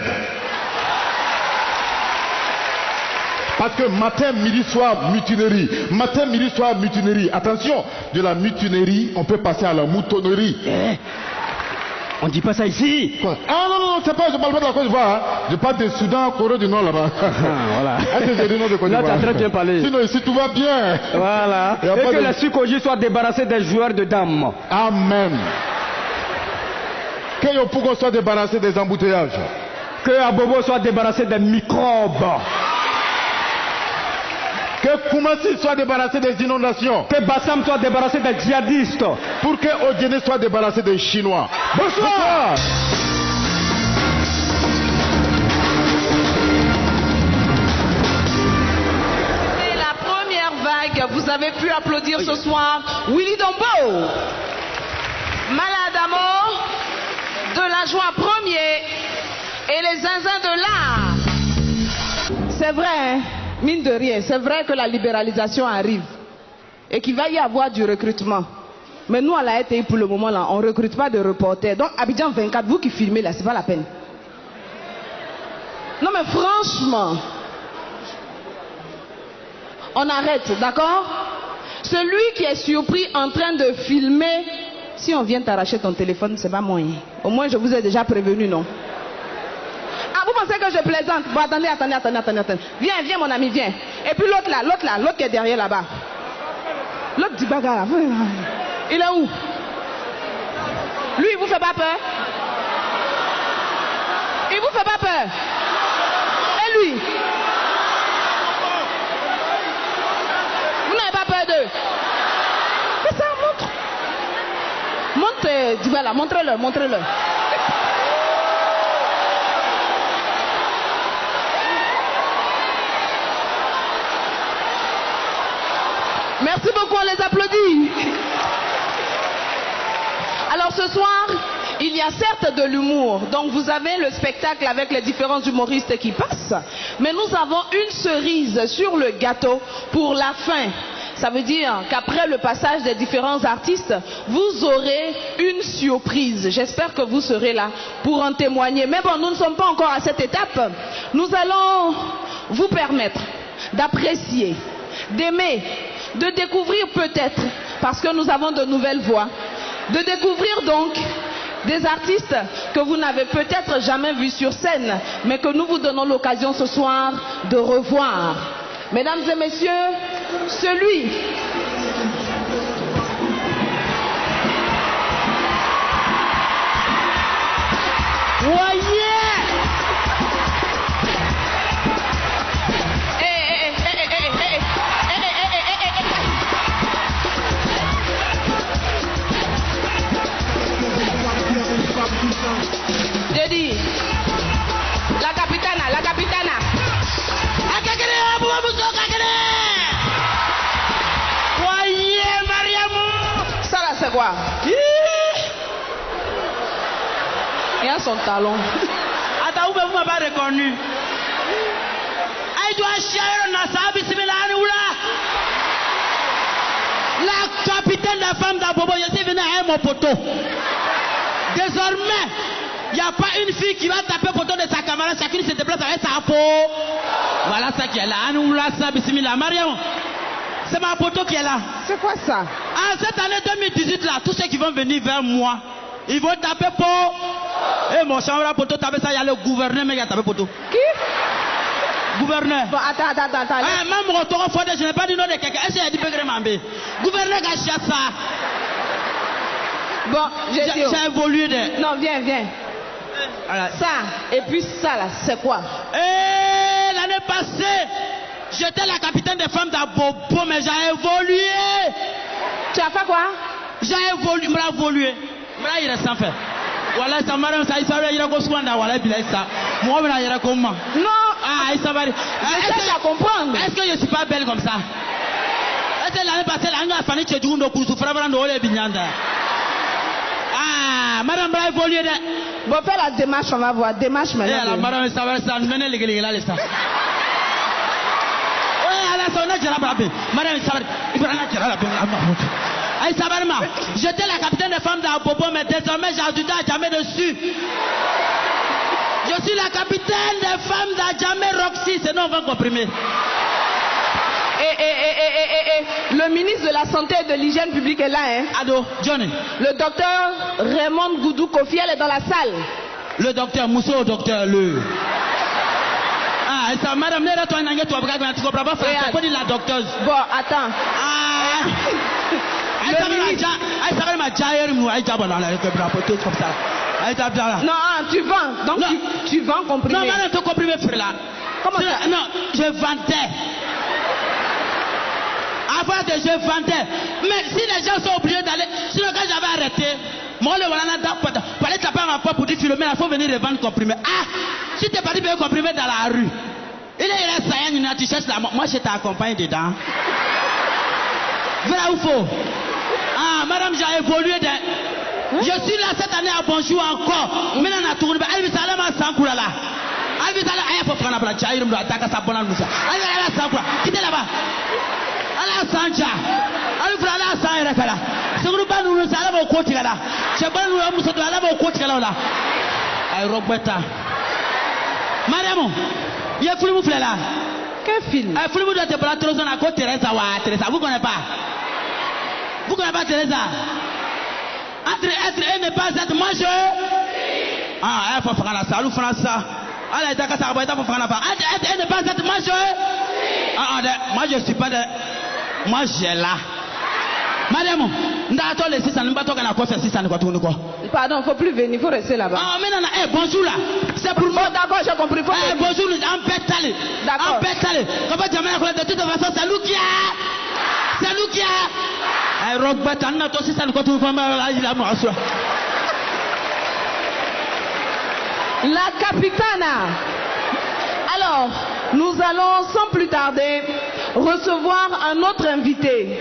Parce que matin, midi, soir, mutinerie. Matin, midi, soir, mutinerie. Attention, de la mutinerie, on peut passer à la moutonnerie. On dit pas ça ici. Quoi? Ah non, c'est pas, je parle pas de la Côte d'Ivoire. Hein. Je parle de Soudan, Corée du Nord là-bas. Voilà. Est-ce que j'ai dit non de Côte d'Ivoire? Là, tu as très bien parlé. Sinon, ici, tout va bien. Voilà. Et que les Sukoji soient débarrassés des joueurs de dames. Amen. Que Yopougon soit débarrassé des embouteillages. Que Abobo soit débarrassé des microbes. Que Koumassi soit débarrassé des inondations. Que Bassam soit débarrassé des djihadistes. Pour que Odjene soit débarrassé des Chinois. Bonsoir. C'est la première vague. Vous avez pu applaudir ce soir Willy Dombo, Maladamo, de la joie premier et les zinzins de l'art. C'est vrai, hein? Mine de rien, c'est vrai que la libéralisation arrive et qu'il va y avoir du recrutement. Mais nous, à la RTI, pour le moment, là, on ne recrute pas de reporters. Donc, Abidjan 24, vous qui filmez là, c'est pas la peine. Non, mais franchement, on arrête, d'accord? Celui qui est surpris en train de filmer, si on vient t'arracher ton téléphone, c'est pas moyen. Au moins, je vous ai déjà prévenu, non? Ah, vous pensez que je plaisante? Bon, attendez. Viens, mon ami, viens. Et puis l'autre qui est derrière là-bas. L'autre du bagarre là. Il est où? Lui, il vous fait pas peur? Il vous fait pas peur? Et lui? Vous n'avez pas peur d'eux? C'est ça, montre. Voilà, montrez-le. Merci beaucoup, on les applaudit. Alors ce soir, il y a certes de l'humour. Donc vous avez le spectacle avec les différents humoristes qui passent. Mais nous avons une cerise sur le gâteau pour la fin. Ça veut dire qu'après le passage des différents artistes, vous aurez une surprise. J'espère que vous serez là pour en témoigner. Mais bon, nous ne sommes pas encore à cette étape. Nous allons vous permettre d'apprécier, d'aimer, de découvrir peut-être, parce que nous avons de nouvelles voix, de découvrir donc des artistes que vous n'avez peut-être jamais vus sur scène, mais que nous vous donnons l'occasion ce soir de revoir. Mesdames et messieurs, celui j'ai dit, la capitana. Ça là c'est quoi? Il a son talon. Attends, vous ne m'avez pas reconnu. La capitaine de la femme d'Abobo, je suis venu à mon poteau. Désormais, il n'y a pas une fille qui va taper photo de sa camarade, chacune se déplace avec sa peau. Voilà ça qui est là. Mariam, c'est ma photo qui est là. C'est quoi ça? En cette année 2018 là, tous ceux qui vont venir vers moi, ils vont taper peau. Et mon chambre à photo taper ça, il y a le gouverneur, mais il y a tapé photo. Qui? Gouverneur. Bon, attends. Même mon retour au je n'ai pas dit nom de quelqu'un. Est-ce qu'il a dit Pégré Mambé? Gouverneur Gachassa. Bon, j'ai évolué de... Non, viens. Voilà. Ça, et puis ça là, c'est quoi? Et l'année passée, j'étais la capitaine des femmes d'Abobo, mais j'ai évolué. Tu as fait quoi? J'ai évolué, il reste sans faire. Voilà, ça m'a rendu ça, il s'est dit que Swanda, voilà, il est ça. Moi, je vais comment? Non. Ah, il s'est dit. Est-ce que comprendre? Est-ce que je ne suis pas belle comme ça? Est-ce que l'année passée, l'année a fallu que tu aies un souffrant de l'eau bignanda? Ah, madame a évolué. Bon, fais la démarche, on va voir. Démarche maintenant. Madame, ça va, ça mène les gars, là, ça. Oui, alors, ça, on a déjà la madame, ça va, il va déjà la Aïe Sabarma, j'étais la capitaine des femmes d'Abobo, mais désormais j'ai ajouté Adjamé dessus. Je suis la capitaine des femmes d'Adjamé Roxy, sinon on va comprimer. Le ministre de la Santé et de l'Hygiène publique est là, hein? Ado, Johnny. Le docteur Raymond Goudou Kofi, elle est dans la salle. Le docteur Mousso, le docteur Le. Ah, ça, madame, tu comprends pas français, faut dire la docteuse. Bon, attends. Ah. Non, tu vends. Donc tu vends comprimé. Non, madame, tu comprimes frère là. Comment ça? Non, je vendais. avant que je vendais. Mais si les gens sont obligés d'aller, sinon quand j'avais arrêté, moi le voilà pour aller taper ma porte pour dire Philomène, il faut venir revendre comprimé. Ah, si tu es parti payer comprimé dans la rue, il est saillant, tu cherches la moi je t'accompagne dedans. Vrai ou faux? Ah, madame, j'ai évolué je suis là cette année à Bonjour encore. Maintenant, on a tourné. Albi Salama Sankura là. Albi Salama, il faut prendre la place. Jair me doit attaquer sa bonne Moussa. Albi Sankura, quittez là-bas. Ala Sancha. Albi Salama Sankura là. C'est que nous pas nous allons au côté là. C'est pas nous Moussa de allons au côté là. Ay Roberta. Mariam, il y a Foulou Moufle là. Quel film? Foulou doit te prendre Thérèse à côté Thérèse. Vous connaissez pas? Vous connaissez pas Thérèse? Entre être et ne pas être, moi je. Ah, il faut faire la salle, faire ça. Allez, d'accord, ça va être pour faire la part. Entre être et ne pas être, moi je. Ah, moi je suis pas de. Moi j'ai là. Madame, n'attends les 600, ne pas toquer à quoi faire 600, quoi tout nous quoi. Pardon, faut plus venir, faut rester là-bas. Ah, mais non, bonjour là. C'est pour moi. D'accord, j'ai compris. Bonjour, en pétale. D'accord. En pétale. Comment tu m'as de toute façon, c'est nous qui a. C'est nous qui a. La capitana. Alors, nous allons sans plus tarder recevoir un autre invité.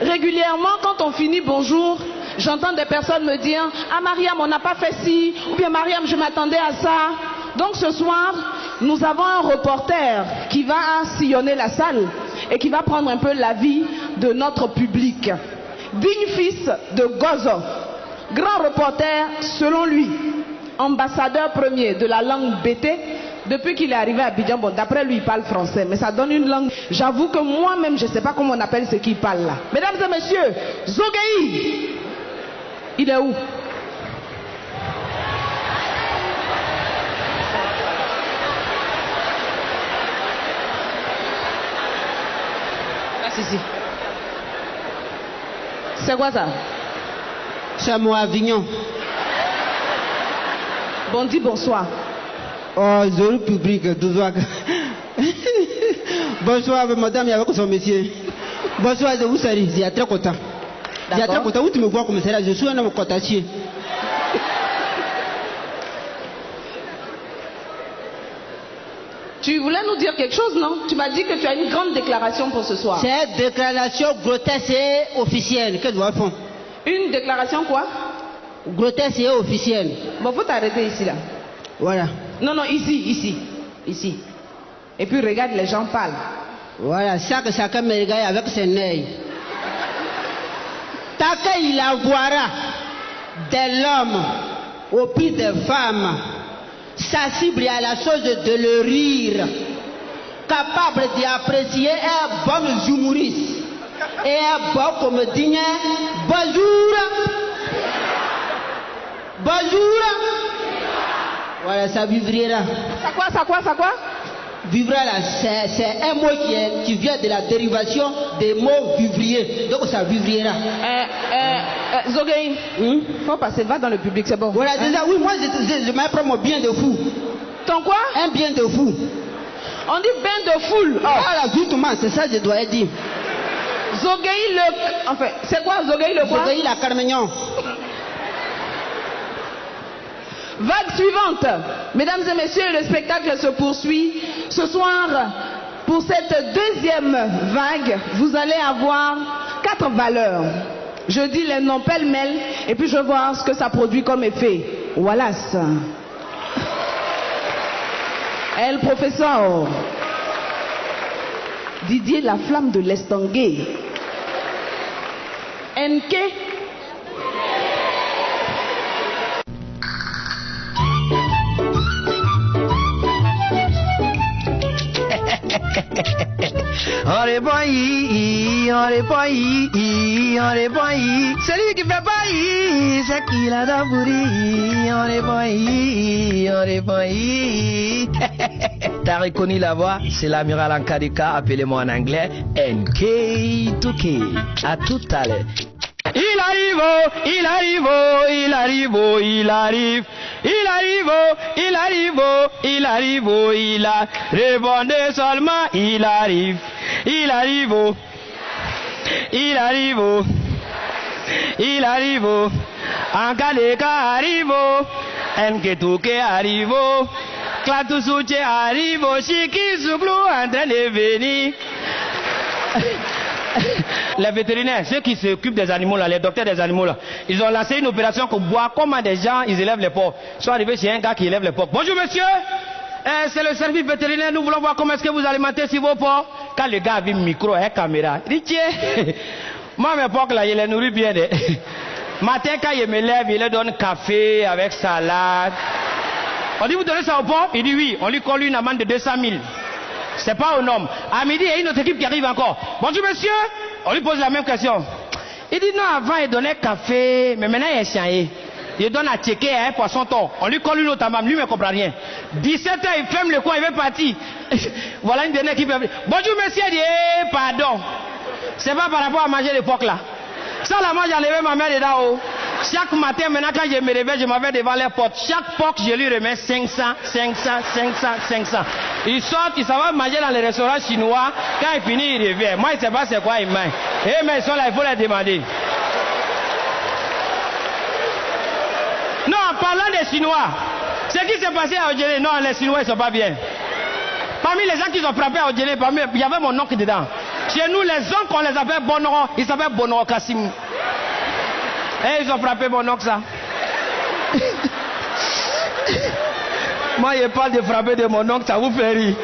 Régulièrement, quand on finit bonjour, j'entends des personnes me dire « Ah Mariam, on n'a pas fait ci » ou bien « Mariam, je m'attendais à ça ». Donc ce soir, nous avons un reporter qui va sillonner la salle et qui va prendre un peu l'avis de notre public. Digne fils de Gozo, grand reporter selon lui, ambassadeur premier de la langue BT, depuis qu'il est arrivé à Abidjan, bon d'après lui il parle français, mais ça donne une langue, j'avoue que moi-même je ne sais pas comment on appelle ce qu'il parle là. Mesdames et messieurs, Zogueï, il est où? Ici. C'est quoi ça? C'est moi, Avignon. Bon, dis bonsoir. Oh, je public, bonsoir, madame, il y a son monsieur. Bonsoir, je vous salue, je suis très content. Je suis très content, où tu me vois comme ça, je suis un homme contentieux. Tu voulais nous dire quelque chose, non? Tu m'as dit que tu as une grande déclaration pour ce soir. C'est une déclaration grotesque et officielle. Qu'est-ce que vous faites? Une déclaration quoi? Grotesque et officielle. Bon, faut t'arrêter ici, là. Voilà. Non, ici. Et puis regarde, les gens parlent. Voilà, ça que chacun me regarde avec ses œils. Tant qu'il envoiera de l'homme au pied des femmes, sa cible est à la chose de le rire, capable d'apprécier un bon humoriste et un bon comédien. Bonjour. Voilà, ça vivriera. Ça quoi? Vivriera là, c'est un mot qui vient de la dérivation des mots vivrier. Donc ça vivriera. Zogueï, faut passer, va dans le public, c'est bon. Voilà, déjà, oui, moi je m'apprends mon bien de fou. Ton quoi? Un bien de fou. On dit bien de foule. Oh. Voilà, justement, c'est ça que je dois dire. Zogueï le... Enfin, c'est quoi Zogueï le quoi? Zogueï la Carmignon. Vague suivante. Mesdames et messieurs, le spectacle se poursuit. Ce soir, pour cette deuxième vague, vous allez avoir 4 valeurs. Je dis les noms pêle-mêle et puis je vais voir ce que ça produit comme effet. Wallace. El professeur. Didier la flamme de l'estanguet. NK. On est bon, c'est lui qui fait bailli, c'est qui la dambouri. On est bon. T'as reconnu la voix? C'est l'amiral Ankadika, appelez-moi en anglais NK2K. À tout à l'heure. Il arrive. Il arrive, il arrive, Angaleka arrive, Enketuke arrive, Klatusuche arrive, Chiki Soublou en train de venir. Les vétérinaires, ceux qui s'occupent des animaux là, les docteurs des animaux là, ils ont lancé une opération pour voir comment des gens ils élèvent les porcs. Ils sont arrivés chez un gars qui élève les porcs. Bonjour monsieur, c'est le service vétérinaire, nous voulons voir comment est-ce que vous alimentez sur vos porcs. Quand le gars a vu le micro et la caméra, il dit tiens, moi mes porcs là, je les nourris bien. Matin quand il me lève, il leur donne café avec salade. On dit vous donnez ça au porc? Il dit oui, on lui colle une amende de 200 000. C'est pas aux normes. À midi, il y a une autre équipe qui arrive encore. Bonjour monsieur, on lui pose la même question. Il dit non, avant il donnait café, mais maintenant il est changé. Il donne à checker un poisson thon. On lui colle une autre amende, lui ne comprend rien. 17h, il ferme le coin, il veut partir. Voilà une dernière équipe. Bonjour monsieur, il dit pardon. C'est pas par rapport à manger les porcs là. Ça là, moi j'enlevais ma mère dedans haut. Chaque matin, maintenant quand je me réveille, je m'avais devant les portes. Chaque porc, je lui remets 500, 500, 500, 500. Il sort, il s'en va manger dans les restaurants chinois. Quand il finit, il revient. Moi, je ne sais pas c'est quoi il mange. Eh, mais ils sont là, il faut les demander. Non, en parlant des Chinois, ce qui s'est passé à Odjele, non, les Chinois, ils ne sont pas bien. Parmi les gens qui ont frappé à Odjele, il y avait mon oncle dedans. Chez nous, les oncles, on les appelle Bonoro. Ils s'appellent Bonoro Kassim. Et ils ont frappé mon oncle, ça. Moi, je parle de frapper de mon oncle, ça vous fait rire.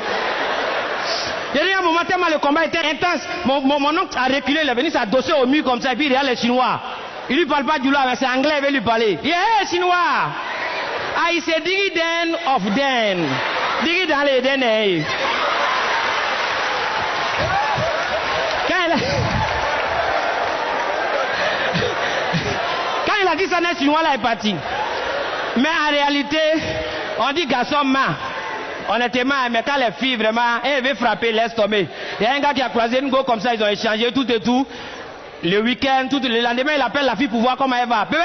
Il y a un moment tellement le combat était intense. Mon oncle a reculé, il est venu s'adosser au mur comme ça, et puis il regarde les Chinois. Il lui parle pas du là, mais c'est anglais, il veut lui parler. Il dit, hey, Chinois! Ah, il s'est dit den of den. Dit dans les den. Quand il a dit ça, le Chinois là est parti. Mais en réalité, on dit garçon main. On était mal, mais quand les filles vraiment, elles veulent frapper, laisse tomber. Il y a un gars qui a croisé une go comme ça, ils ont échangé tout et tout. Le week-end, tout le lendemain, il appelle la fille pour voir comment elle va. Bébé,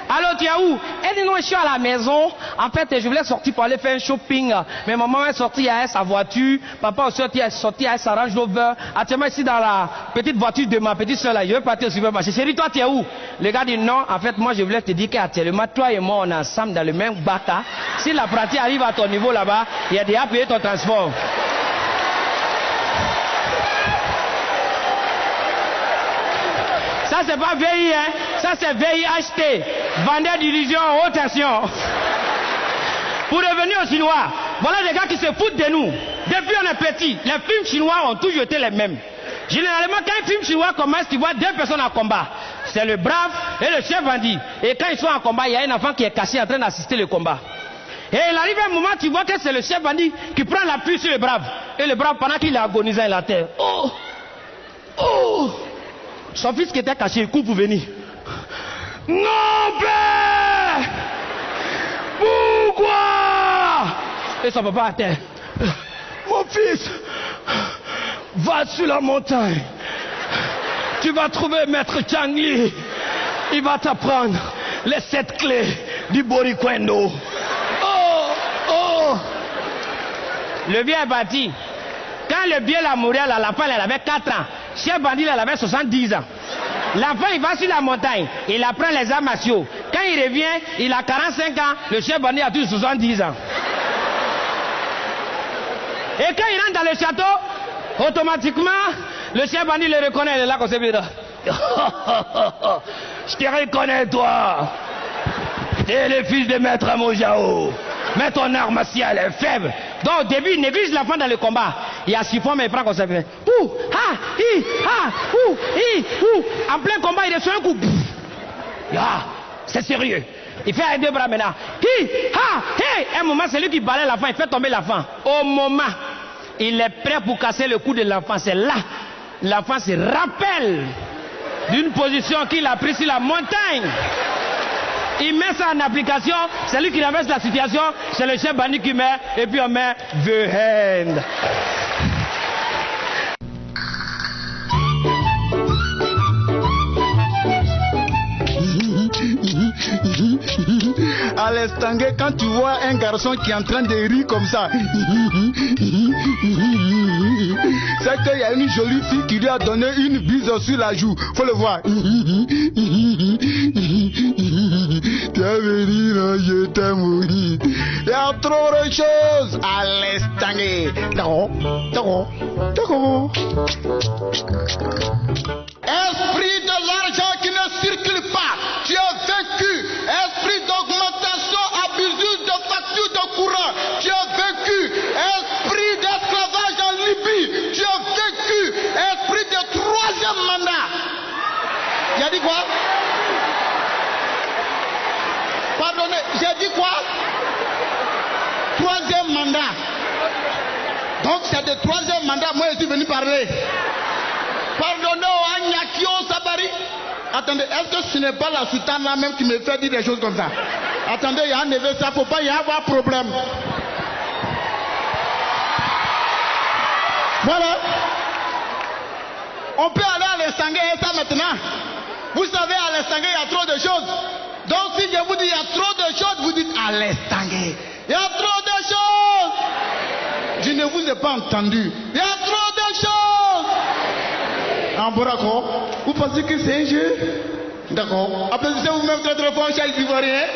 allô, tu es où? Elle dit non, je suis à la maison. En fait, je voulais sortir pour aller faire un shopping. Mais maman est sortie avec sa voiture. Papa aussi est sorti avec sa Range Rover. Actuellement, ici dans la petite voiture de ma petite soeur là, je vais partir au supermarché. Chérie, toi, tu es où? Le gars dit non, en fait, moi, je voulais te dire qu'actuellement, toi et moi, on est ensemble dans le même bac. Si la pratique arrive à ton niveau là-bas, il y a déjà payé ton transport. Ça, c'est pas VI, hein. Ça, c'est VIHT. Vendeur d'illusion, haute tension. Pour revenir aux Chinois, voilà des gars qui se foutent de nous. Depuis on est petit, les films chinois ont toujours été les mêmes. Généralement, quand un film chinois commence, tu vois deux personnes en combat. C'est le brave et le chef bandit. Et quand ils sont en combat, il y a un enfant qui est caché en train d'assister le combat. Et il arrive un moment, tu vois que c'est le chef bandit qui prend l'appui sur le brave. Et le brave, pendant qu'il est agonisant, il a terre. Oh! Oh! Son fils qui était caché, il court pour venir. Non, père! Pourquoi? Et son papa à terre. Mon fils, va sur la montagne. Tu vas trouver maître Changli. Il va t'apprendre les 7 clés du Borikwendo. Oh! Oh! Le vieux est parti. Quand le vieux l'a mouru, l'enfant il avait 4 ans. Chef bandit il avait 70 ans. L'enfant il va sur la montagne, il apprend les arts martiaux. Quand il revient, il a 45 ans, le chef bandit a toujours 70 ans. Et quand il rentre dans le château, automatiquement, le chef bandit le reconnaît, il est là comme ça. Je te reconnais toi. Tu es le fils de maître Mojao. Mais ton arme martiale est faible. Donc au début, il néglige l'enfant dans le combat. Il y a 6 fois, mais il prend comme ça. Ouh, ha, hi, ha, ouh, hi, ouh. En plein combat, il reçoit un coup. Ah, c'est sérieux. Il fait avec 2 bras maintenant. Hi, ha, hey. Un moment, c'est lui qui balaye l'enfant, il fait tomber l'enfant. Au moment, il est prêt pour casser le cou de l'enfant. C'est là, l'enfant se rappelle d'une position qu'il a prise sur la montagne. Il met ça en application, c'est lui qui renverse la situation, c'est le chef bandit qui met, et puis on met the hand. À l'instant, quand tu vois un garçon qui est en train de rire comme ça, C'est qu'il y a une jolie fille qui lui a donné une bise sur la joue. Faut le voir. Tu as venu, non, je t'aime. Il y a trop de choses à l'estanguer. D'accord. Esprit de l'argent qui ne circule pas, tu as vaincu. Esprit d'augmentation abusive de facture de courant, tu as vaincu. Esprit d'esclavage en Libye, tu as vaincu. Esprit de troisième mandat. Il a dit quoi? Pardonnez, j'ai dit quoi? Troisième mandat. Donc c'est de troisième mandat, moi je suis venu parler. Pardonnez au Agnakio Sabari. Attendez, est-ce que ce n'est pas la soutane là même qui me fait dire des choses comme ça? Attendez, il y a un neveu, ça ne faut pas y avoir problème. Voilà. On peut aller à l'Estangé et ça maintenant. Vous savez, à l'Estangé, il y a trop de choses. Donc si je vous dis il y a trop de choses, vous dites à l'Estangé. Il y a trop de choses. Je ne vous ai pas entendu. Il y a trop de choses. En Borako, vous pensez que c'est un jeu? D'accord. Applaudissez vous-même très très fort, chers Ivoiriens.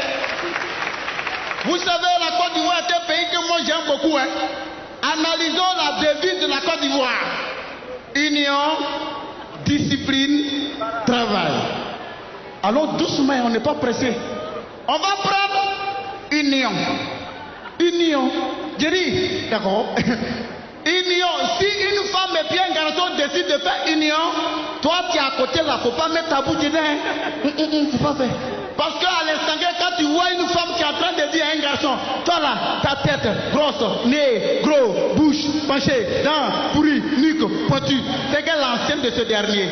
Vous savez, la Côte d'Ivoire est un pays que moi j'aime beaucoup. Hein. Analysons la devise de la Côte d'Ivoire. Union, discipline, travail. Alors doucement, on n'est pas pressé. On va prendre union. Union. J'ai dit, d'accord. Union. Si une femme et puis un garçon décident de faire union, toi qui es à côté là, faut pas mettre ta bouche dedans. Faut pas faire. Parce qu'à l'instant, quand tu vois une femme qui est en train de dire à un garçon, toi là, ta tête grosse, nez gros, bouche penchée, dents pourries, nuque pointue, c'est qu'elle est l'ancienne de ce dernier.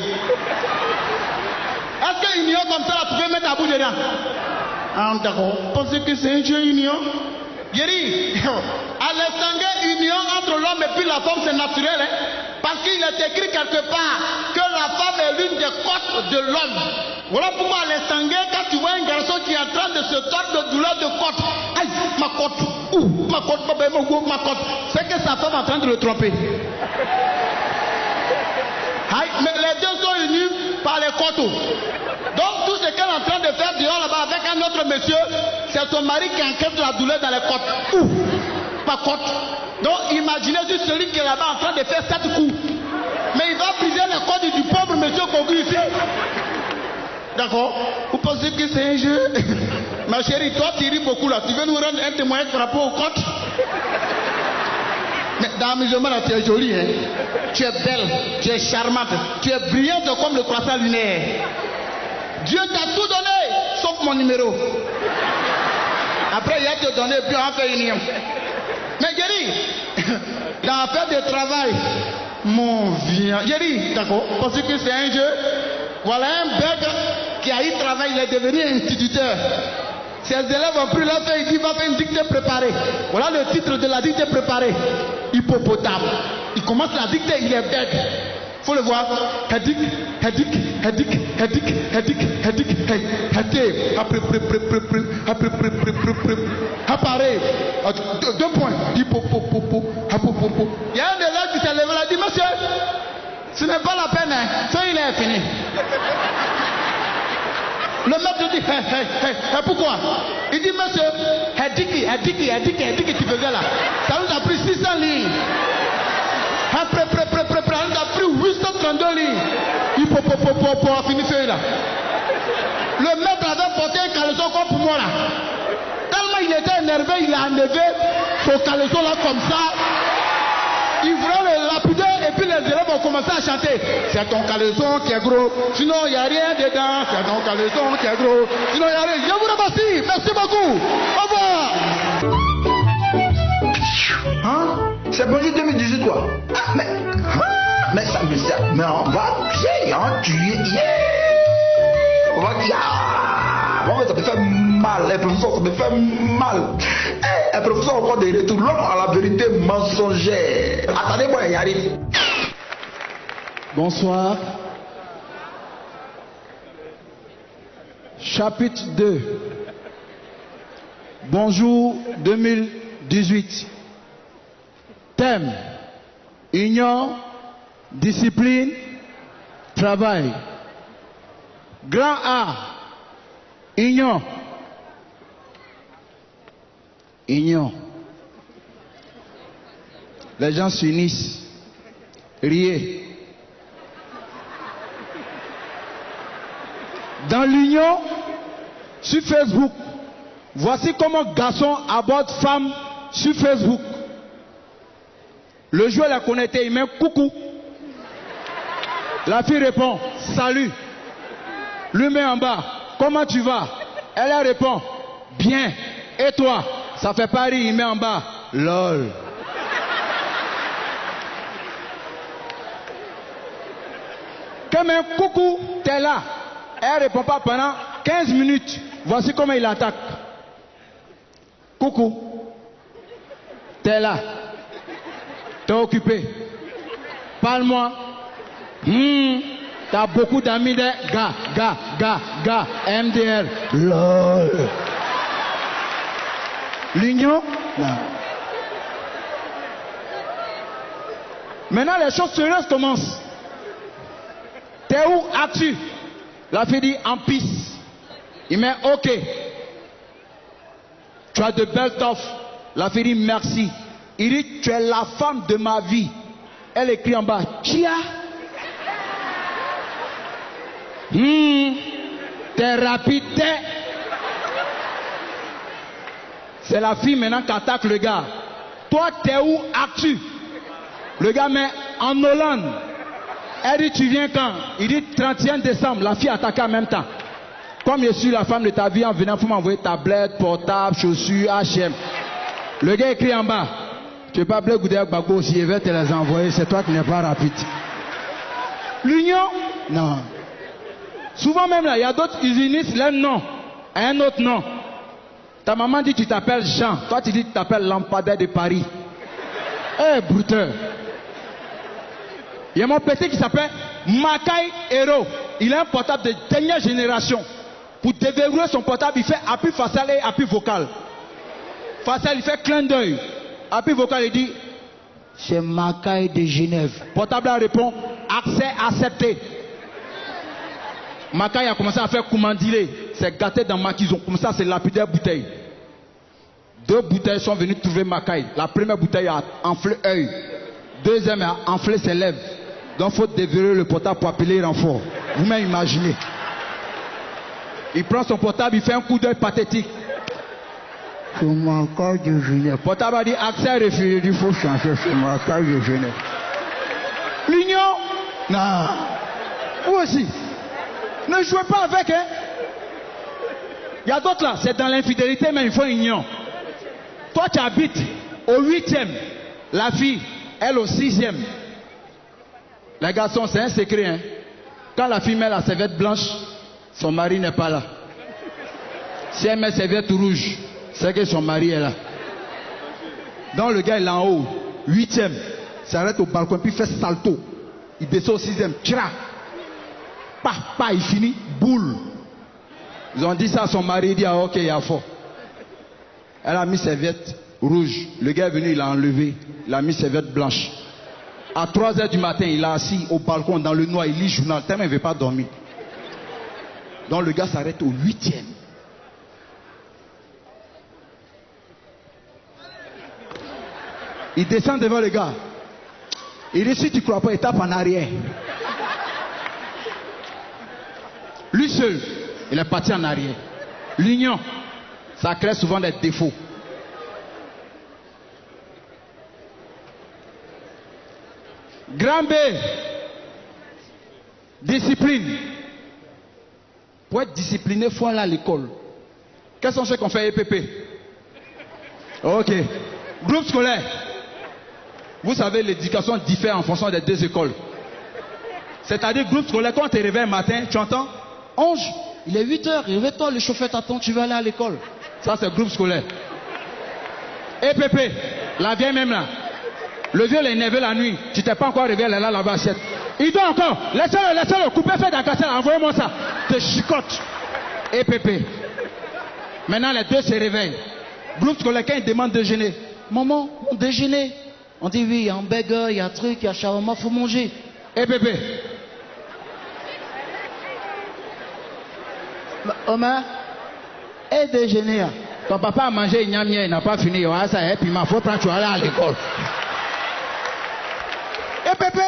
Est-ce que union comme ça, tu peux mettre ta bouche dedans? Ah, d'accord. Pensez que c'est un jeu union? Guéri, à l'instant, union entre l'homme et puis la femme, c'est naturel. Hein? Parce qu'il est écrit quelque part que la femme est l'une des côtes de l'homme. Voilà pourquoi à l'instant, quand tu vois un garçon qui est en train de se tordre de douleur de côte, aïe, ma côte, ma côte, ma côte, c'est que sa femme est en train de le tromper. Aïe, mais les deux sont unis par les côtes. Donc tout ce qu'elle est en train de faire dehors là-bas avec un autre monsieur, c'est son mari qui encaisse la douleur dans les côtes. Ma côte. Donc imaginez juste celui qui est là-bas en train de faire 7 coups. Mais il va briser les côtes du pauvre monsieur Kogu ici. D'accord? Vous pensez que c'est un jeu? Ma chérie, toi tu ris beaucoup là. Tu veux nous rendre un témoignage par rapport aux côtes? Mais dans l'amusement là, tu es jolie, hein? Tu es belle, tu es charmante, tu es brillante comme le croissant lunaire. Dieu t'a tout donné, sauf mon numéro. Après, il va te donner, puis on va faire une union. Mais Jerry, dans l'affaire de travail, mon vieux, Jerry, d'accord, parce que c'est un jeu. Voilà un bug qui a eu travail, il est devenu instituteur. Ses élèves ont pris leur fait, il dit, va faire une dictée préparée. Voilà le titre de la dictée préparée. Hippopotame. Il commence la dictée, il est bête. Faut le voir. Hadik, hadik, hadik, hadik, hadik, hadik, hadik, appareil. 2 points. Hippopopo, hippopopo. Il y a un élève qui s'est levé, il a dit, monsieur, ce n'est pas la peine, hein. Ça, il est fini. Le maître dit, pourquoi? Il dit, monsieur, hadiki, tu faisais là. Ça nous a pris 600 lignes. Après, on a pris 832 lignes. Il faut finir là. Le maître avait porté un caleçon comme pour moi là. Tellement il était énervé, il a enlevé son caleçon là comme ça. Il voulait le lapider et puis les élèves ont commencé à chanter. C'est ton caleçon qui est gros, sinon il n'y a rien dedans. C'est ton caleçon qui est gros, sinon il n'y a rien. Je vous remercie, merci beaucoup. Au revoir. Hein? C'est bonjour 2018 quoi. Mais ça me sert. Mais on va tuer, on va tuer. Ça me fait mal, les professeurs, ça me fait mal. Les professeurs ont encore des retours. L'homme à la vérité mensongère. Attendez-moi, il arrive. Bonsoir. Chapitre 2. Bonjour 2018. Thème. Union, discipline, travail. Grand A, union. Union. Les gens s'unissent. Riez. Dans l'union, sur Facebook, voici comment garçon aborde femme sur Facebook. Le joueur l'a connecté, il met coucou. La fille répond, salut. Lui met en bas, comment tu vas? Elle répond, bien. Et toi? Ça fait pas rire, il met en bas, lol. Comme un coucou, t'es là. Elle répond pas pendant 15 minutes. Voici comment il attaque. Coucou. T'es là. T'es occupé. Parle-moi. T'as beaucoup d'amis de gars, MDR. LOL. L'union? Non. Maintenant, les choses sérieuses commencent. T'es où as-tu? La fille dit en pisse. Il met OK. Tu as de belles toffes. La fille dit merci. Il dit tu es la femme de ma vie. Elle écrit en bas Chia. T'es rapide. C'est la fille maintenant qui attaque le gars. Toi t'es où as-tu? Le gars met en Hollande. Elle dit tu viens quand? Il dit 31 décembre. La fille attaque en même temps. Comme je suis la femme de ta vie, en venant, il faut m'envoyer tablette, portable, chaussures, H&M. Le gars écrit en bas. Tu n'es pas blé goudé avec Bagbo aussi, il va te les envoyer. C'est toi qui n'es pas rapide. L'union? Non. Souvent même là, il y a d'autres, ils unissent leur nom à un autre nom. Ta maman dit tu t'appelles Jean. Toi tu dis tu t'appelles Lampadaire de Paris. Eh, brouteur. Il y a mon petit qui s'appelle Makai Hero. Il a un portable de dernière génération. Pour déverrouiller son portable, il fait appui facial et appui vocal. Facial, il fait clin d'œil. Appui vocal, il dit c'est Makai de Genève. Portable répond accès accepté. Makai a commencé à faire commandiller. C'est gâté dans maquison. Comme ça, c'est lapidaire bouteille. 2 bouteilles sont venues trouver Makai. La première bouteille a enflé l'œil. Deuxième a enflé ses lèvres. Donc il faut déverrouiller le portable pour appeler renfort. Vous-même imaginez. Il prend son portable, il fait un coup d'œil pathétique. C'est Makai de Genève. Le portable a dit accès refusé. Il faut changer. C'est Makai de Genève. L'union? Non. Vous aussi. Ne jouez pas avec, hein. Il y a d'autres là, c'est dans l'infidélité, mais il faut une union. Toi, tu habites au 8e. La fille, elle au 6e. Les garçons, c'est un secret, hein. Quand la fille met la serviette blanche, son mari n'est pas là. Si elle met serviette rouge, c'est que son mari est là. Donc le gars il est en haut, 8e. Il s'arrête au balcon, puis il fait salto. Il descend au 6e. Tchra. Il finit, boule. Ils ont dit ça à son mari, il dit ah ok, il y a fort. Elle a mis serviette rouge. Le gars est venu, il a enlevé. Il a mis serviette blanche. À 3h du matin, il est assis au balcon dans le noir, il lit le journal, tellement il ne veut pas dormir. Donc le gars s'arrête au 8e. Il descend devant le gars. Il dit si tu ne crois pas, il tape en arrière. Lui seul, il est parti en arrière. L'union, ça crée souvent des défauts. Grand B, discipline. Pour être discipliné, il faut aller à l'école. Quels sont ceux qu'on fait EPP? Ok. Groupe scolaire. Vous savez, l'éducation diffère en fonction des 2 écoles. C'est-à-dire, groupe scolaire, quand tu te réveilles le matin, tu entends Ange, il est 8h, réveille-toi, le chauffeur t'attend, tu vas aller à l'école. Ça, c'est groupe scolaire. EPP, la vieille même là. Le vieux l'a énervé la nuit. Tu t'es pas encore réveillé, elle est là, là-bas, assiette. Il doit encore. Laissez-le, coupez, faites la cassette, envoyez-moi ça. Te chicote. EPP. Maintenant, les 2 se réveillent. Groupe scolaire, quand ils demandent de déjeuner. Maman, on déjeuner. On dit oui, il y a un burger, il y a un truc, il y a shawarma, faut manger. Eh bébé. Omar, et déjeuner. Ton papa a mangé une il n'a pas fini. Ça, et puis il faut prendre, tu vas aller à l'école. Eh bébé.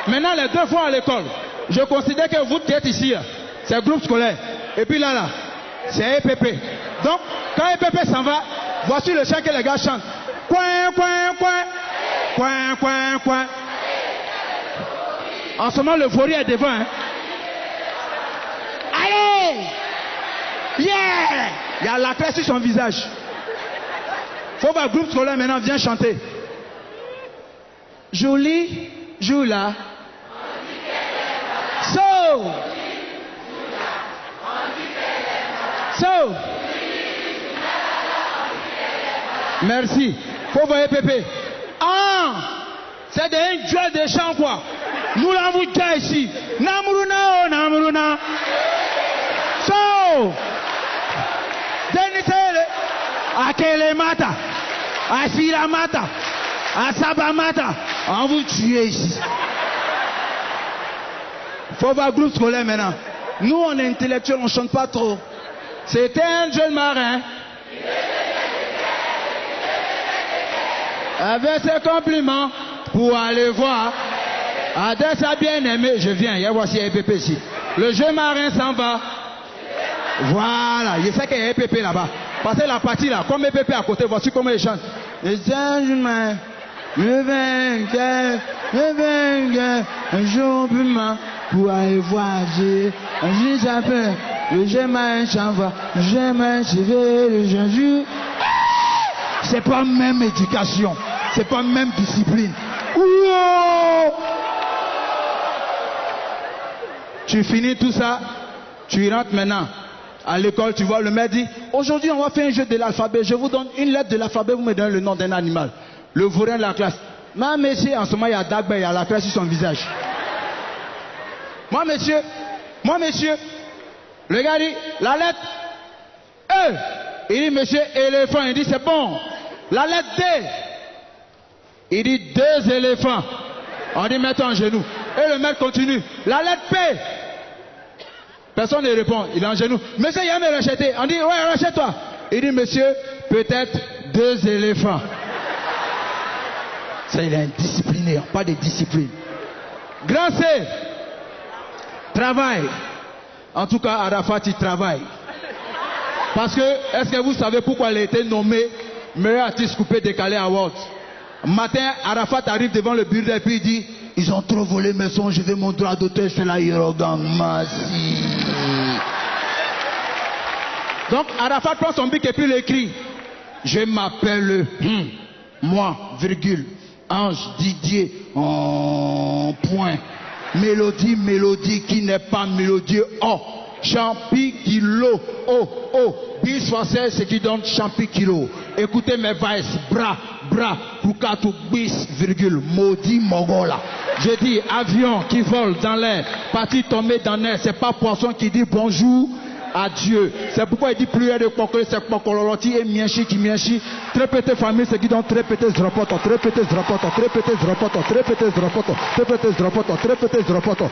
Maintenant, les deux vont à l'école. Je considère que vous qui êtes ici, c'est un groupe scolaire. Et puis là, c'est EPP. Donc, quand EPP s'en va, voici le chant que les gars chantent. Coin, coin, coin. Coin, coin, coin. En ce moment, le Vori est devant. Hein. Allez! Yeah! Il y a la classe sur son visage. Faut voir le groupe scolaire maintenant, viens chanter. Jolie, joue là. So. Merci. Faut voir Pépé. Ah! C'est des jeux de chant quoi. Nous l'avons déjà ici. Namuruna, oh Namuruna. So. Denisele. Akele mata. Asira mata. Asaba mata. On vous tue ici. Faut voir le groupe scolaire maintenant. Nous, on est intellectuels, on ne chante pas trop. C'était un jeune marin. Avec ses compliments pour aller voir. Adès a bien aimé. Je viens, il y a voici EPP ici. Le jeune marin s'en va. Voilà, il sait qu'il y a EPP là-bas. Passez la partie là, comme EPP à côté, voici comment il chante. C'est un jeune marin. Le vainqueur, un jour plus mal. Pour aller voir Dieu, je s'appelle, le jeune s'en va, le jeune cheveux, le jeune jour. C'est pas même éducation, c'est pas même discipline. Wow! Tu finis tout ça, tu rentres maintenant à l'école, tu vois le maître dit, aujourd'hui on va faire un jeu de l'alphabet, je vous donne une lettre de l'alphabet, vous me donnez le nom d'un animal. Le vaurien de la classe. Mais monsieur, en ce moment il y a Dagba, il y a la classe sur son visage. Moi, monsieur, le gars dit, la lettre E. Il dit, monsieur, éléphant. Il dit, c'est bon. La lettre D. Il dit, 2 éléphants. On dit, mets-toi en genou. Et le maître continue. La lettre P. Personne ne répond. Il est en genou. Monsieur, il y a me racheter. On dit, ouais, rachète-toi. Il dit, monsieur, peut-être 2 éléphants. Ça, il est indiscipliné. Pas de discipline. Grand C. Travail. En tout cas, Arafat, il travaille. Parce que, est-ce que vous savez pourquoi il a été nommé meilleur artiste coupé décalé award? Matin, Arafat arrive devant le bureau et puis il dit, ils ont trop volé mes sons, je vais mon droit d'auteur, c'est la hiérogammatie. Donc, Arafat prend son bic et puis il écrit, je m'appelle, moi, virgule, Ange Didier, en point. Mélodie qui n'est pas mélodieux. Oh, champi kilo. Oh, bis français, ce qui donne champi kilo. Écoutez mes vices. Bras, Kukatu, bis, virgule, maudit Mongola. Je dis avion qui vole dans l'air, parti tomber dans l'air. C'est pas poisson qui dit bonjour à Dieu. C'est pourquoi il dit plus de coquille, c'est cocoloroti et mienchi qui mienchi. Très pété famille, c'est qui donne très pété zrapoto, très pété zrapoto, très pété zrapoto, très pété zrapoto, très pété zrapoto, très pété zrapoto.